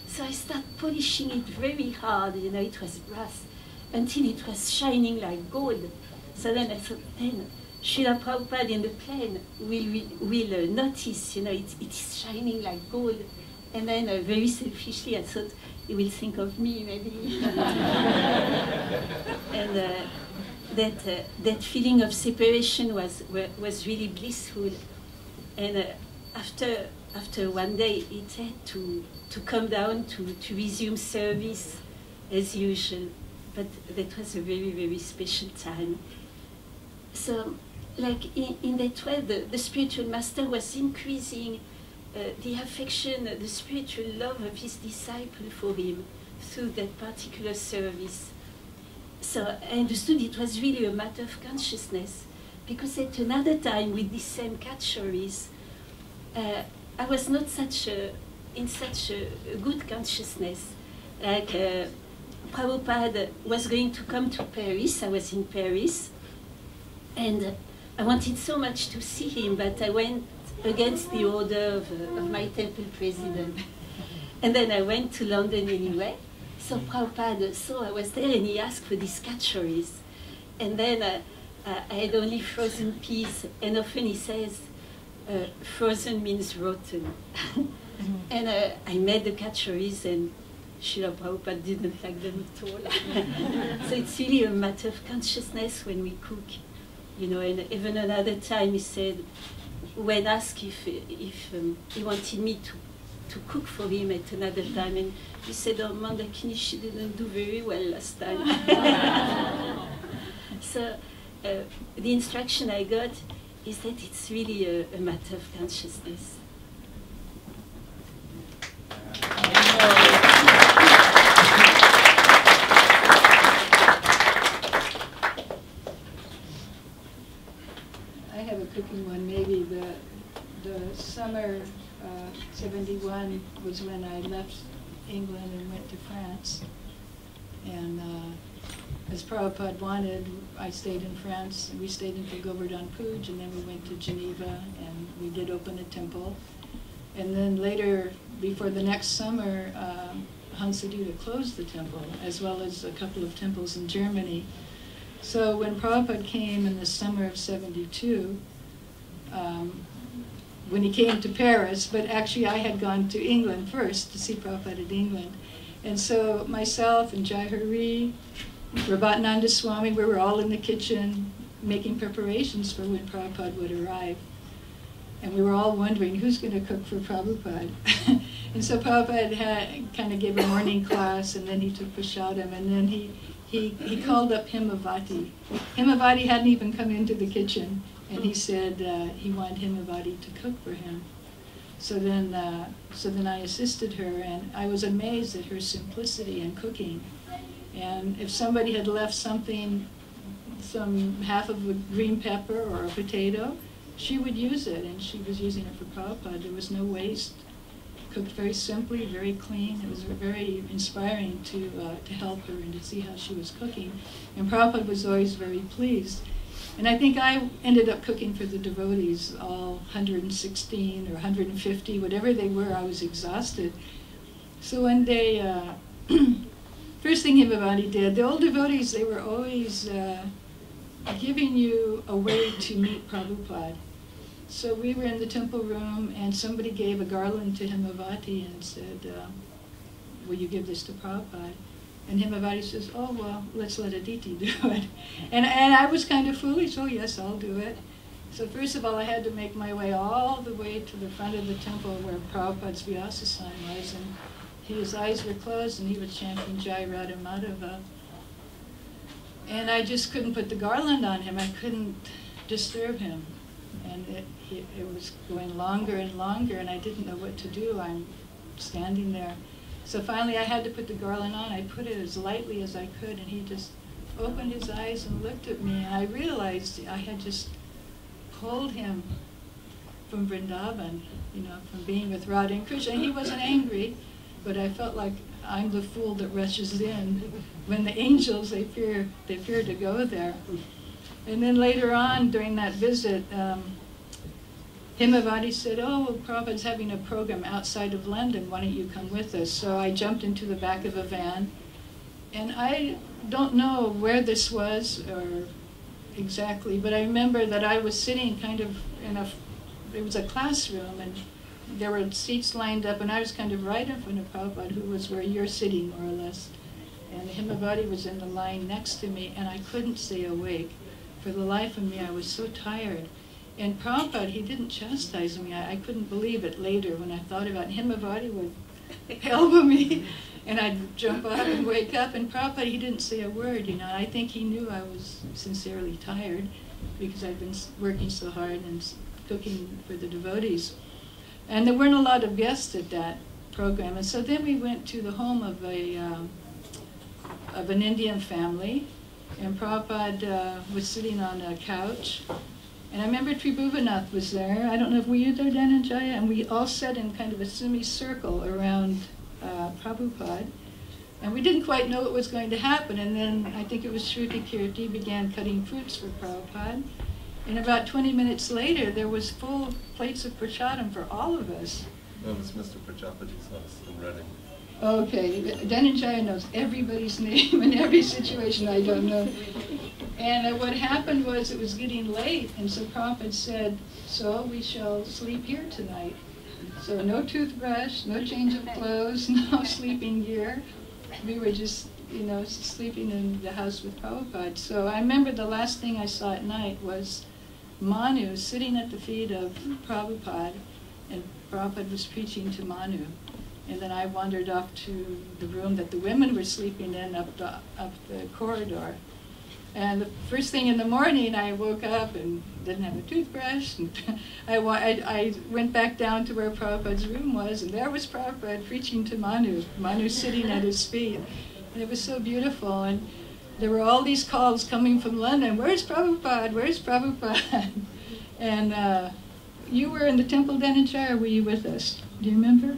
So I started polishing it very hard, it was brass, until it was shining like gold. So then I thought, then Srila Prabhupada in the plane will notice, it is shining like gold. And then very selfishly I thought, he will think of me maybe. And that feeling of separation was really blissful. And after one day, it had to come down to resume service as usual. But that was a very, very special time. So, like in that way, the spiritual master was increasing the affection, the spiritual love of his disciple for him through that particular service. So I understood it was really a matter of consciousness, because at another time with the same catcheries, I was not in such a good consciousness. Like Prabhupada was going to come to Paris, I was in Paris, and I wanted so much to see him, but I went against the order of my temple president. And then I went to London anyway. So Prabhupada saw I was there, and he asked for these catcheries. And then I had only frozen peas, and often he says, frozen means rotten. And I made the catcheries, and Srila Prabhupada didn't like them at all. So it's really a matter of consciousness when we cook. And even another time he said, when asked if he wanted me to cook for him at another time, and he said, oh, Mandikini, she didn't do very well last time. So the instruction I got is that it's really a matter of consciousness. I have a cooking one. Maybe the summer 71 was when I left England and went to France. And as Prabhupada wanted, I stayed in France. We stayed until Govardhan Puj, and then we went to Geneva, and we did open a temple. And then later, before the next summer, Hansadutta closed the temple, as well as a couple of temples in Germany. So when Prabhupada came in the summer of 72, when he came to Paris, but actually I had gone to England first to see Prabhupada in England. And so myself and Jai Hari, Rabatnanda Swami, we were all in the kitchen making preparations for when Prabhupada would arrive. And we were all wondering, who's going to cook for Prabhupada? And so Prabhupada kind of gave a morning class, and then he took prasadam, and then he called up Himavati. Himavati hadn't even come into the kitchen, and he said he wanted Himavati to cook for him. So then I assisted her, and I was amazed at her simplicity in cooking. And if somebody had left something, some half of a green pepper or a potato, she would use it, and she was using it for Prabhupada. There was no waste. Cooked very simply, very clean. It was very inspiring to help her and to see how she was cooking. And Prabhupada was always very pleased. And I think I ended up cooking for the devotees, all 116 or 150, whatever they were. I was exhausted. So one day, first thing Himavati did, the old devotees, they were always giving you a way to meet Prabhupada. So we were in the temple room, and somebody gave a garland to Himavati and said, will you give this to Prabhupada? And Himavati says, oh, well, let's let Aditi do it. And I was kind of foolish. Oh, yes, I'll do it. So first of all, I had to make my way all the way to the front of the temple where Prabhupada's Vyasa sign was, and his eyes were closed, and he was chanting Jai Radha Madhava. And I just couldn't put the garland on him. I couldn't disturb him. And it was going longer and longer, and I didn't know what to do. I'm standing there. So finally I had to put the garland on. I put it as lightly as I could, and he just opened his eyes and looked at me, and I realized I had just pulled him from Vrindavan, from being with Radha and Krishna. And he wasn't angry, but I felt like I'm the fool that rushes in when the angels, they fear to go there. And then later on, during that visit, Himavati said, oh, Prabhupada's having a program outside of London, why don't you come with us? So I jumped into the back of a van, and I don't know where this was or exactly, but I remember that I was sitting kind of it was a classroom, and there were seats lined up, and I was kind of right in front of Prabhupada, who was where you're sitting, more or less. And Himavati was in the line next to me, and I couldn't stay awake. For the life of me, I was so tired. And Prabhupada, he didn't chastise me. I couldn't believe it later when I thought about it. Himavati would elbow me, and I'd jump up and wake up. And Prabhupada, he didn't say a word, I think he knew I was sincerely tired because I'd been working so hard and cooking for the devotees. And there weren't a lot of guests at that program. And so then we went to the home of an Indian family. And Prabhupada was sitting on a couch. And I remember Tribhuvanath was there. I don't know if were you there, Dhananjaya? And we all sat in kind of a semicircle around Prabhupada. And we didn't quite know what was going to happen. And then I think it was Sruti Kirti began cutting fruits for Prabhupada. And about 20 minutes later, there was full plates of prasadam for all of us. That was Mr. Prajapati's house in Reading. Okay, Dhananjaya knows everybody's name in every situation I don't know. And what happened was it was getting late, and so Prabhupada said, so we shall sleep here tonight. So no toothbrush, no change of clothes, no sleeping gear. We were just, sleeping in the house with Prabhupada. So I remember the last thing I saw at night was Manu sitting at the feet of Prabhupada, and Prabhupada was preaching to Manu. And then I wandered off to the room that the women were sleeping in up the corridor. And the first thing in the morning, I woke up and didn't have a toothbrush. And I went back down to where Prabhupada's room was, and there was Prabhupada preaching to Manu, Manu sitting at his feet. And it was so beautiful. And there were all these calls coming from London, where's Prabhupada, where's Prabhupada? And you were in the temple, Dhananjaya, or were you with us? Do you remember?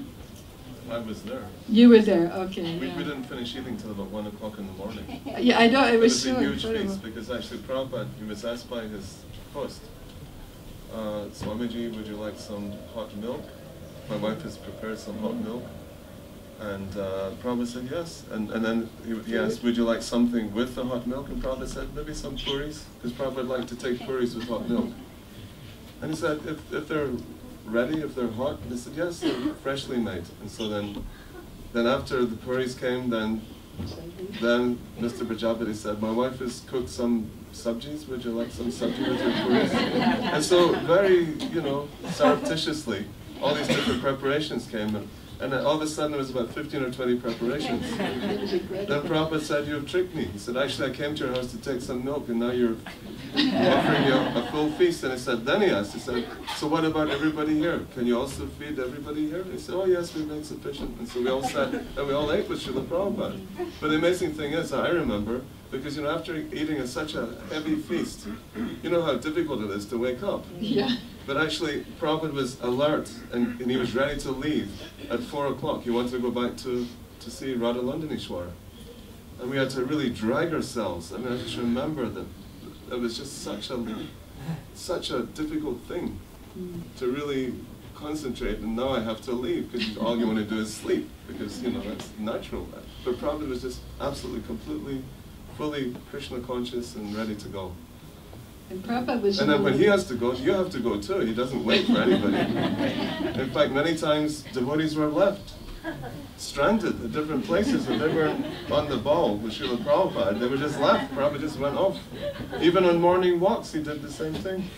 I was there. You were there, okay. We didn't finish eating till about 1 o'clock in the morning. Yeah, I know, it was so a huge incredible. feast because actually Prabhupada, he was asked by his host, Swamiji, would you like some hot milk? My wife has prepared some hot milk. And Prabhupada said yes. And then he asked, would you like something with the hot milk? And Prabhupada said, maybe some puris, because Prabhupada liked to take puris with hot milk. And he said, if they're ready, if they're hot? And they said, yes, they're freshly made. And so then after the puris came, then Mr. Prajapati said, my wife has cooked some sabjis, would you like some sabji with your puris? And so very, surreptitiously, all these different preparations came, and And then all of a sudden there was about 15 or 20 preparations. Then Prabhupada said, "You have tricked me." He said, "Actually, I came to your house to take some milk, and now you're offering me a full feast." And I said, then he asked, he said, "So what about everybody here? Can you also feed everybody here?" And he said, "Oh yes, we've made sufficient." And so we all sat, and we all ate with Srila Prabhupada. But the amazing thing is, I remember, because after eating such a heavy feast, you know how difficult it is to wake up. Yeah. But actually, Prabhupada was alert, and he was ready to leave at 4 o'clock. He wanted to go back to see Radha-Londonishvara. And we had to really drag ourselves. I mean, I just remember that it was just such a difficult thing to really concentrate, and now I have to leave, because all you want to do is sleep, because, that's natural. But Prabhupada was just absolutely, completely, fully Krishna conscious and ready to go. And Prabhupada was. And then when he has to go, you have to go too. He doesn't wait for anybody. In fact, many times devotees were left, stranded at different places, and they weren't on the ball with Srila Prabhupada. They were just left. Prabhupada just went off. Even on morning walks, he did the same thing.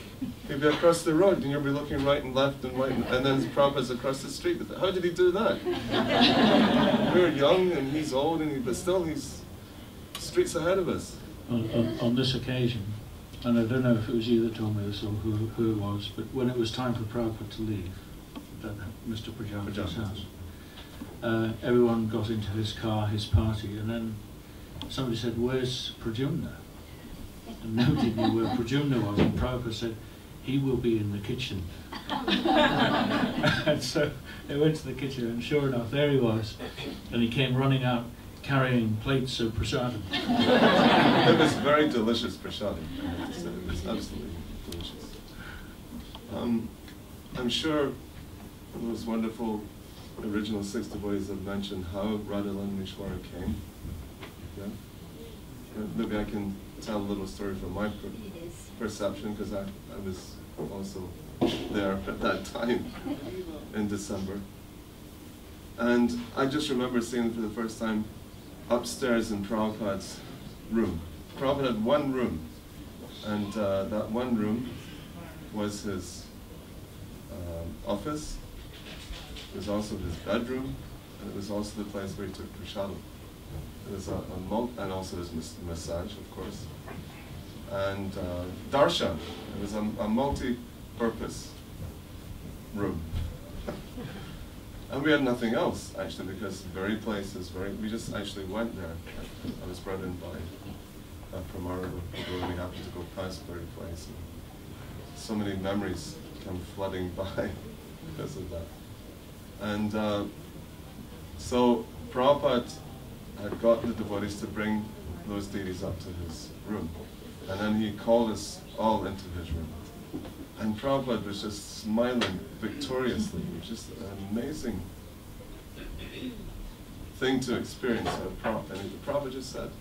He'd be across the road, and you'll be looking right and left and right, and then Prabhupada's across the street. How did he do that? We were young, and he's old, but still he's streets ahead of us. On this occasion, and I don't know if it was you that told me this or who it was, but when it was time for Prabhupada to leave, at Mr. Prajapati's house, everyone got into his car, his party, and then somebody said, "Where's Pradyumna?" And nobody knew where Pradyumna was, and Prabhupada said, "He will be in the kitchen." And so they went to the kitchen, and sure enough, there he was, and he came running out carrying plates of prasadam. It was very delicious prasadam. I have to say. It was absolutely delicious. I'm sure those wonderful original 6 devotees have mentioned how Radha-Londonishvara came. Yeah? Maybe I can tell a little story from my perception, because I was also there at that time in December. And I just remember seeing it for the first time upstairs in Prabhupada's room. Prabhupada had one room, and that one room was his office. It was also his bedroom, and it was also the place where he took prasadam. It was and also his massage, of course, and darshan. It was a multi-purpose room. And we had nothing else, actually, because we just actually went there. I was brought in by Pramara, we happened to go past the very place. And so many memories come flooding by because of that. And so Prabhupada had got the devotees to bring those deities up to his room. And then he called us all into his room. And Prabhupada was just smiling victoriously. It was just an amazing thing to experience. And Prabhupada just said,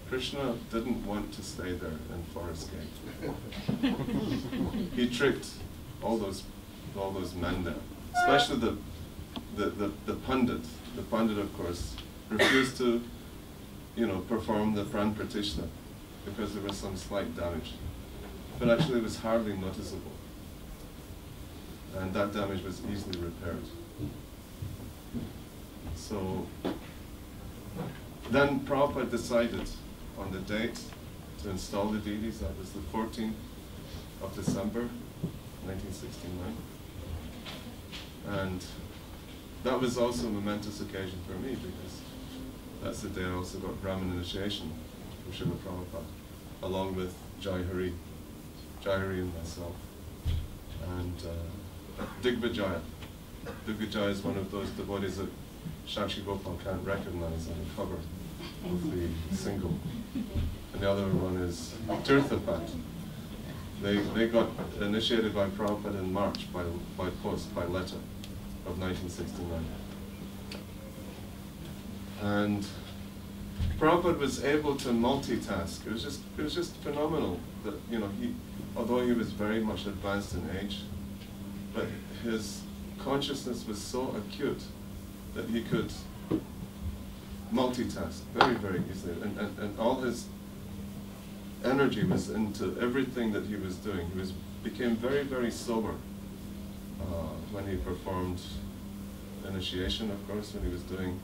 Krishna didn't want to stay there in Forest Gate. He tricked all those men there, especially the pundit. The pundit, of course, refused to, perform the pran pratishna because there was some slight damage. But actually it was hardly noticeable. And that damage was easily repaired. So then Prabhupada decided on the date to install the deities. That was the 14th of December, 1969. And that was also a momentous occasion for me, because that's the day I also got Brahmin initiation from Srila Prabhupada, along with Jai Hari and myself. And Digvijaya. Digvijaya is one of those devotees that Sakshi Gopal can't recognize on the cover of the single. And the other one is Tirthapat. They got initiated by Prabhupada in March by post, by letter of 1969. And Prabhupada was able to multitask. It was just phenomenal that, although he was very much advanced in age, but his consciousness was so acute that he could multitask very, very easily. And all his energy was into everything that he was doing. He became very, very sober when he performed initiation, of course, when he was doing,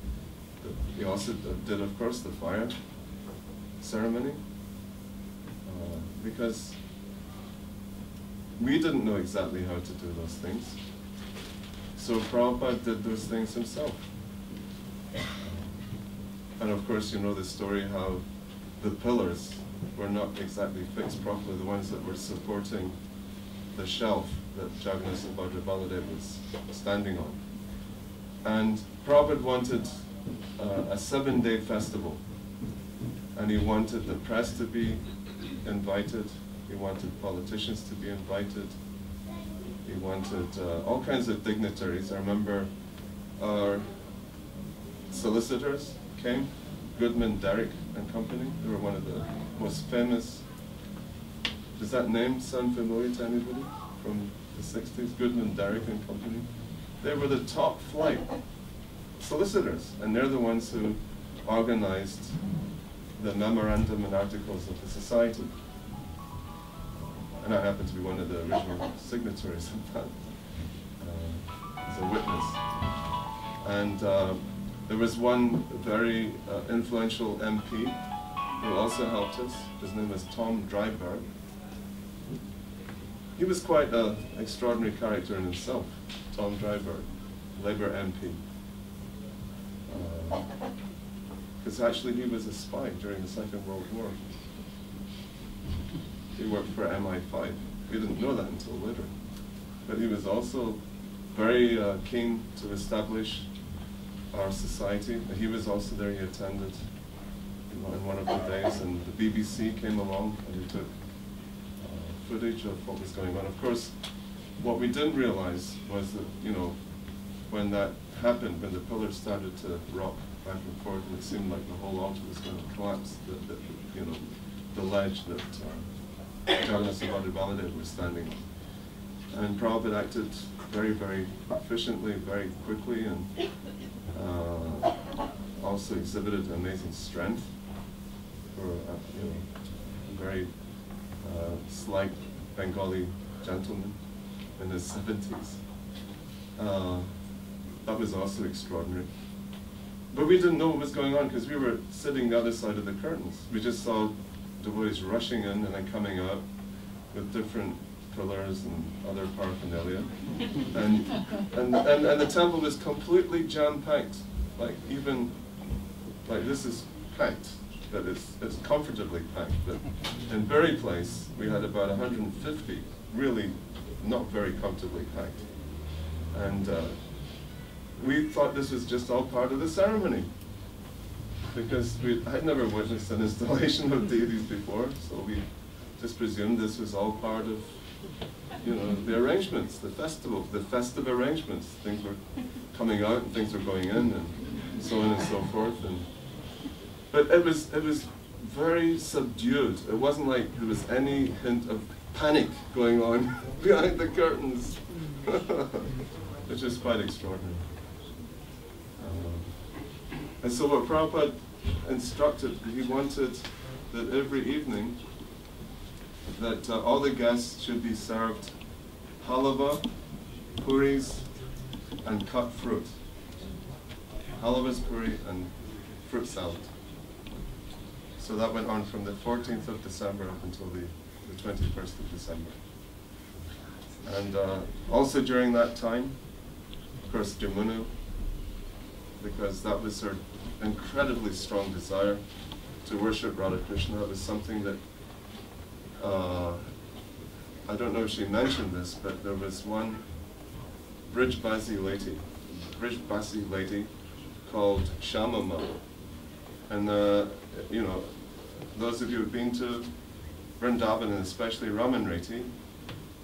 he also did, of course, the fire ceremony, because we didn't know exactly how to do those things. So Prabhupada did those things himself. And of course, you know the story how the pillars were not exactly fixed properly, the ones that were supporting the shelf that Jagannath and Baladev was standing on. And Prabhupada wanted a 7-day festival. And he wanted the press to be invited, he wanted politicians to be invited, he wanted all kinds of dignitaries. I remember our solicitors came, Goodman, Derrick and company. They were one of the most famous. Does that name sound familiar to anybody from the 60s? Goodman, Derrick and company. They were the top flight solicitors, and they're the ones who organized the memorandum and articles of the society. And I happen to be one of the original signatories of that, as a witness. And there was one very influential MP who also helped us. His name was Tom Dryburgh. He was quite an extraordinary character in himself, Tom Dryburgh, Labour MP. Because actually he was a spy during the Second World War. He worked for MI5. We didn't know that until later. But he was also very keen to establish our society. He was also there, he attended in one of the days, and the BBC came along and he took footage of what was going on. Of course, what we didn't realize was that, you know, when that happened, when the pillars started to rock back and forth, and it seemed like the whole altar was going to collapse, you know, the ledge that Jagannath and Baladev were standing on. And Prabhupada acted very, very efficiently, very quickly, and also exhibited amazing strength for you know, a very slight Bengali gentleman in his 70s. That was also extraordinary. But we didn't know what was going on because we were sitting the other side of the curtains. We just saw devotees rushing in and then coming out with different pillars and other paraphernalia. And the temple was completely jam-packed. Like even, like this is packed, but it's comfortably packed. But in Berry Place, we had about 150, really not very comfortably packed. And we thought this was just all part of the ceremony, because I'd never witnessed an installation of deities before, so we just presumed this was all part of, you know, the arrangements, the festival, the festive arrangements. Things were coming out and things were going in and so on and so forth. But it was very subdued. It wasn't like there was any hint of panic going on behind the curtains, which is quite extraordinary. And so what Prabhupada instructed, he wanted that every evening that all the guests should be served halava, puris, and cut fruit. Halavas, puri, and fruit salad. So that went on from the 14th of December until the 21st of December. And also during that time, of course, Jamuna, because that was her incredibly strong desire to worship Radha Krishna. It was something that, I don't know if she mentioned this, but there was one Brijbasi lady called Shamama. And you know, those of you who've been to Vrindavan, and especially Ramanreti,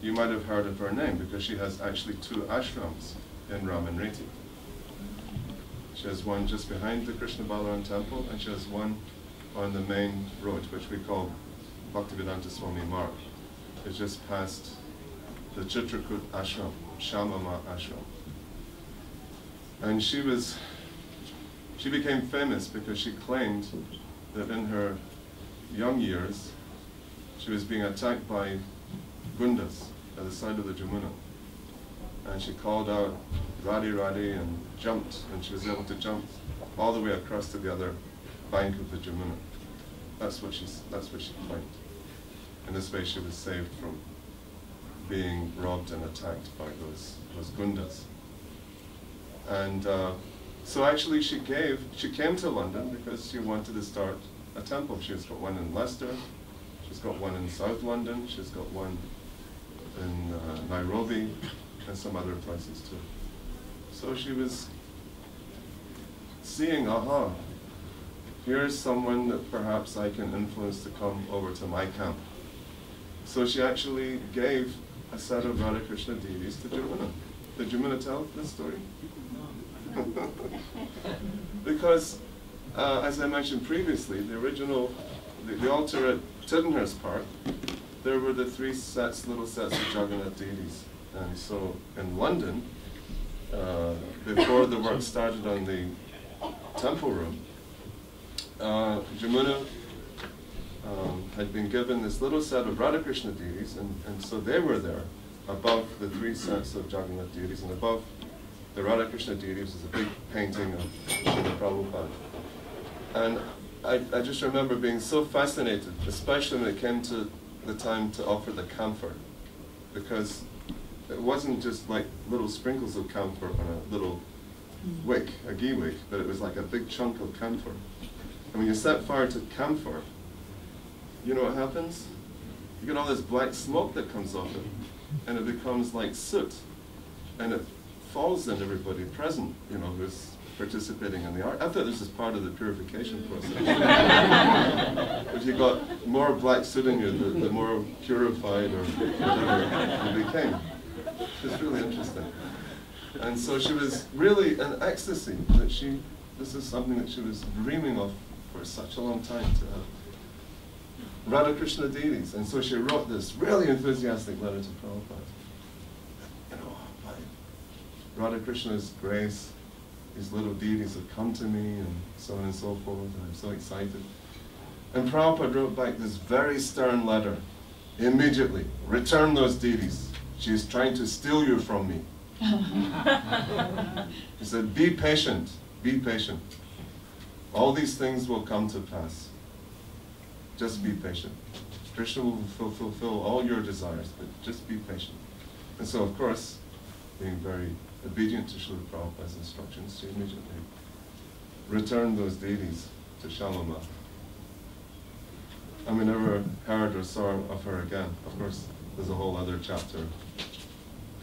you might have heard of her name because she has actually 2 ashrams in Ramanreti. She has one just behind the Krishna Balaram temple, and she has one on the main road, which we call Bhaktivedanta Swami Marg. It's just past the Chitrakoot ashram, Shamama ashram. And she became famous because she claimed that in her young years, she was being attacked by gundas at the side of the Jamuna. and she called out, Radhi, Radhi, and jumped, and she was able to jump all the way across to the other bank of the Jamuna. That's what she claimed. In this way, she was saved from being robbed and attacked by those gundas. And so actually she came to London because she wanted to start a temple. She's got one in Leicester, she's got one in South London, she's got one in Nairobi, and some other places too. So she was seeing, aha, here's someone that perhaps I can influence to come over to my camp. So she actually gave a set of Radha Krishna deities to Jamuna. Did Jamuna tell this story? Because, as I mentioned previously, the original, the altar at Tiddenhurst Park, there were the three little sets of Jagannath deities. And so in London, before the work started on the temple room, Jamuna had been given this little set of Radha Krishna deities, and so they were there above the three sets of Jagannath deities, and above the Radha Krishna deities is a big painting of Srila Prabhupada. And I just remember being so fascinated, especially when it came to the time to offer the camphor, because it wasn't just like little sprinkles of camphor on a little wick, a ghee wick, but it was like a big chunk of camphor. And when you set fire to camphor, you know what happens? You get all this black smoke that comes off it, and it becomes like soot, and it falls on everybody present, you know, who's participating in the art. I thought this was part of the purification process. If you got more black soot in you, the more purified or whatever you became. It's really interesting. And so she was really in ecstasy that this is something that she was dreaming of for such a long time, to have Radha Krishna deities. And so she wrote this really enthusiastic letter to Prabhupada. You know, by Radha Krishna's grace, these little deities have come to me, and so on and so forth, and I'm so excited. And Prabhupada wrote back this very stern letter. Immediately, return those deities. She's trying to steal you from me. He said, be patient, be patient. All these things will come to pass. Just be patient. Krishna will fulfill all your desires, but just be patient. And so, of course, being very obedient to Srila Prabhupada's instructions, she immediately returned those deities to Shaloma. And we never heard or saw of her again. Of course, there's a whole other chapter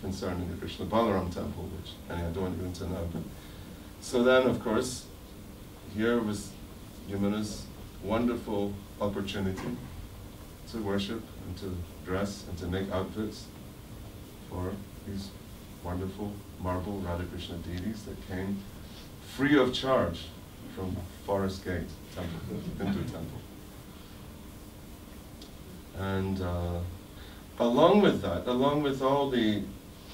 concerning the Krishna Balaram temple, which I don't want to go into now. But so then, of course, here was Yamuna's wonderful opportunity to worship and to dress and to make outfits for these wonderful marble Radha Krishna deities that came free of charge from Forest Gate temple, Hindu temple. And along with that, along with all the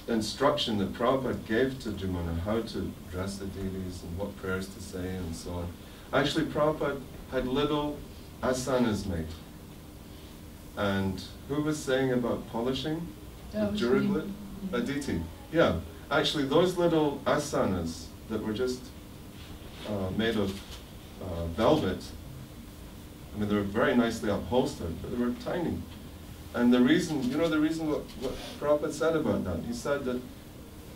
instruction that Prabhupada gave to Jamuna, how to dress the deities and what prayers to say and so on, actually Prabhupada had little asanas made. And who was saying about polishing? Juraglit? Aditi. Yeah. Actually, those little asanas that were just made of velvet, I mean, they were very nicely upholstered, but they were tiny. And the reason, you know the reason what Prabhupada said about that? He said that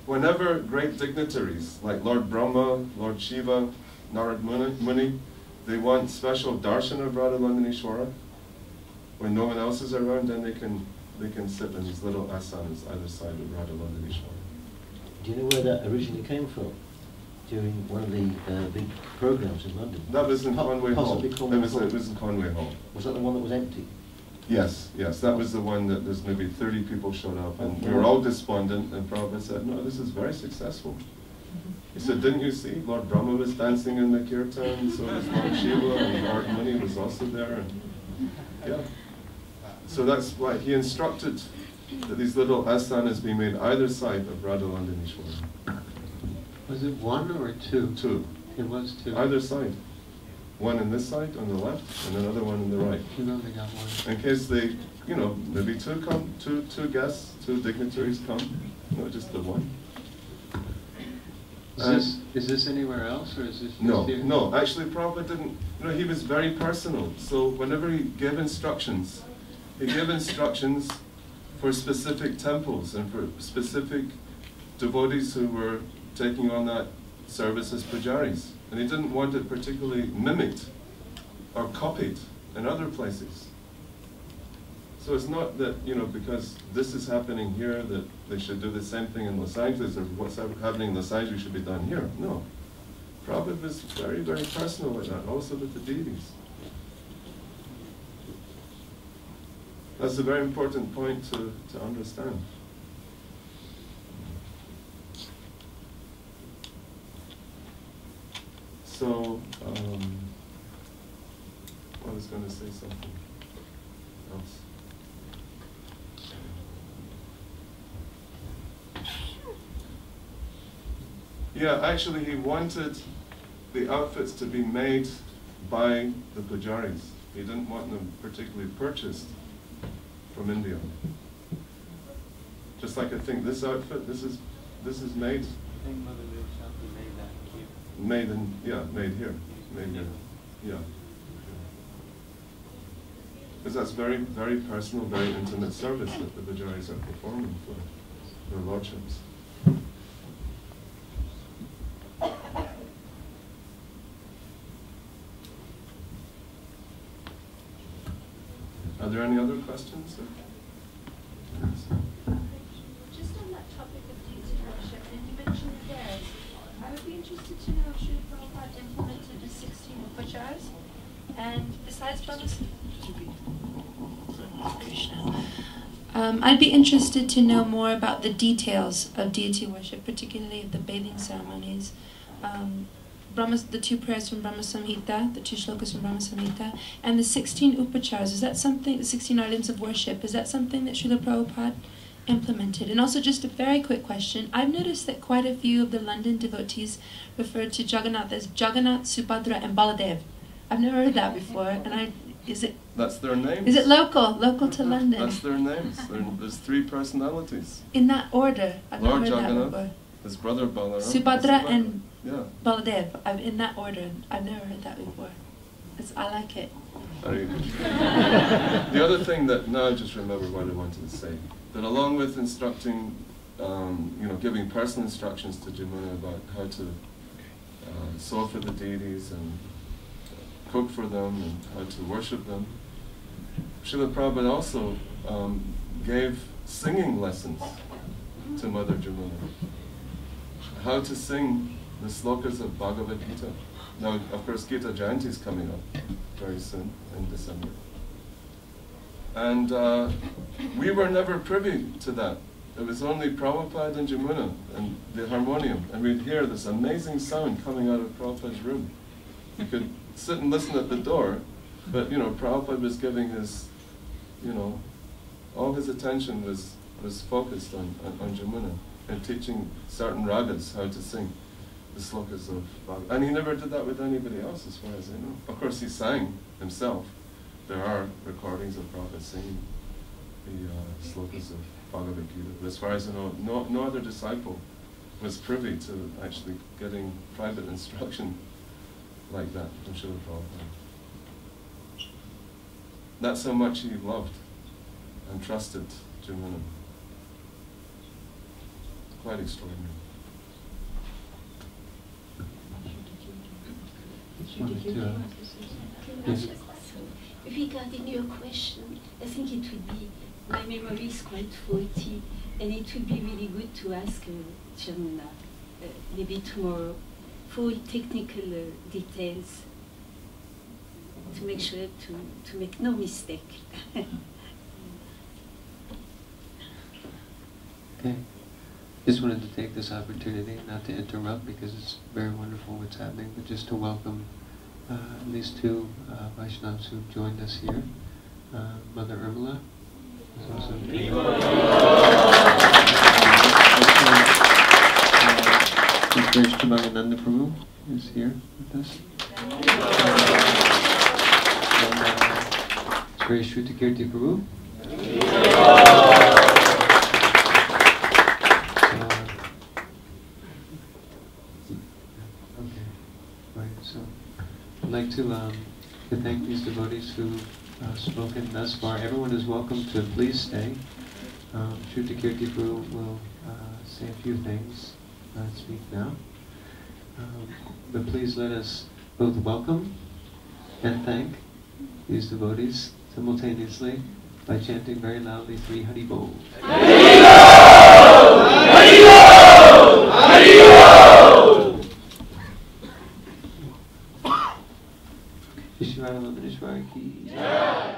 whenever great dignitaries, like Lord Brahma, Lord Shiva, Narad Muni, they want special darshan of Radha-Londonishvara, when no one else is around, then they can sit in these little asanas either side of Radha-Londonishvara. Do you know where that originally came from? During one of the big programs in London? That was in Conway Hall. It was in Conway Hall. Was that the one that was empty? Yes, yes, that was the one that there's maybe 30 people showed up, and we were all despondent, and Prabhupada said, no, this is very successful. He said, didn't you see? Lord Brahma was dancing in the kirtan, so was Lord Shiva, and Lord Muni was also there, and yeah. So that's why he instructed that these little asanas be made either side of Radha-Londonishvara. Was it one or two? Two. It was two. Either side. One on this side, on the left, and another one on the right. You know they got one. In case they, you know, maybe two guests, two dignitaries come, not just the one. Is this anywhere else, or is this just No, here? no. Actually, Prabhupada didn't. You know, he was very personal. So whenever he gave instructions for specific temples and for specific devotees who were taking on that service as pujaris, and he didn't want it particularly mimicked or copied in other places. So it's not that, you know, because this is happening here that they should do the same thing in Los Angeles, or what's happening in Los Angeles should be done here. No. Prabhupada was very, very personal with that, also with the deities. That's a very important point to understand. So, I was going to say something else. Yeah, actually he wanted the outfits to be made by the pujaris. He didn't want them particularly purchased from India. Just like I think this outfit, this is made. I think Mother Shakti made that here. Made here. Made here. Yeah. Because that's very, very personal, very intimate service that the pujaris are performing for their lordships. Are there any other questions? Just on that topic of deity worship, and you mentioned prayers, I would be interested to know if Srila Prabhupada implemented the 16 upachars, and besides Krishna. I'd be interested to know more about the details of deity worship, particularly of the bathing ceremonies. The 2 prayers from Brahma Samhita, the 2 shlokas from Brahma Samhita, and the 16 upachars. Is that something, the 16 items of worship, is that something that Srila Prabhupada implemented? And also just a very quick question. I've noticed that quite a few of the London devotees refer to Jagannath as Jagannath, Subhadra, and Baladev. I've never heard that before, and that's their names. Is it local to London? That's their names. There's 3 personalities. In that order. I've Lord never heard Jagannath, that before. his brother Balaram, Subhadra and yeah. Baladev. In that order. I've never heard that before. I like it. Very good. The other thing that, now I just remember what I wanted to say, that along with instructing, giving personal instructions to Jamuna about how to sew for the deities and cook for them and how to worship them, Srila Prabhupada also gave singing lessons to Mother Jamuna. How to sing the slokas of Bhagavad Gita. Now, of course, Gita Jayanti is coming up very soon in December. And we were never privy to that. It was only Prabhupada and Jamuna and the harmonium, and we'd hear this amazing sound coming out of Prabhupada's room. You could sit and listen at the door, but Prabhupada was giving his, all his attention was focused on Jamuna and teaching certain ragas how to sing the slokas of Bhagavad. And he never did that with anybody else, as far as I know. Of course, he sang himself. There are recordings of Prabhupada singing the slokas of Bhagavad Gita. But as far as I know, no other disciple was privy to actually getting private instruction like that from Srila Prabhupada. That's how much he loved and trusted Jamuna. Quite extraordinary. Yes. Regarding your question, I think it would be, my memory is quite faulty, and it would be really good to ask Jamuna, maybe tomorrow, full technical details to make sure to make no mistake. Okay. Just wanted to take this opportunity, not to interrupt because it's very wonderful what's happening, but just to welcome these 2 Vaishnavas who've joined us here. Mother Urmila is also here. Shivananda Prabhu is here with us. Sri Sri Kirti Prabhu. So I'd like to thank these devotees who've spoken thus far. Everyone is welcome to please stay. Sruti Kirti will say a few things, speak now. But please let us both welcome and thank these devotees simultaneously by chanting very loudly 3 Hari Bol. Hari Bol! Hari Bol! Hari Bol! Sri Sri Radha-Londonishvara ki jai.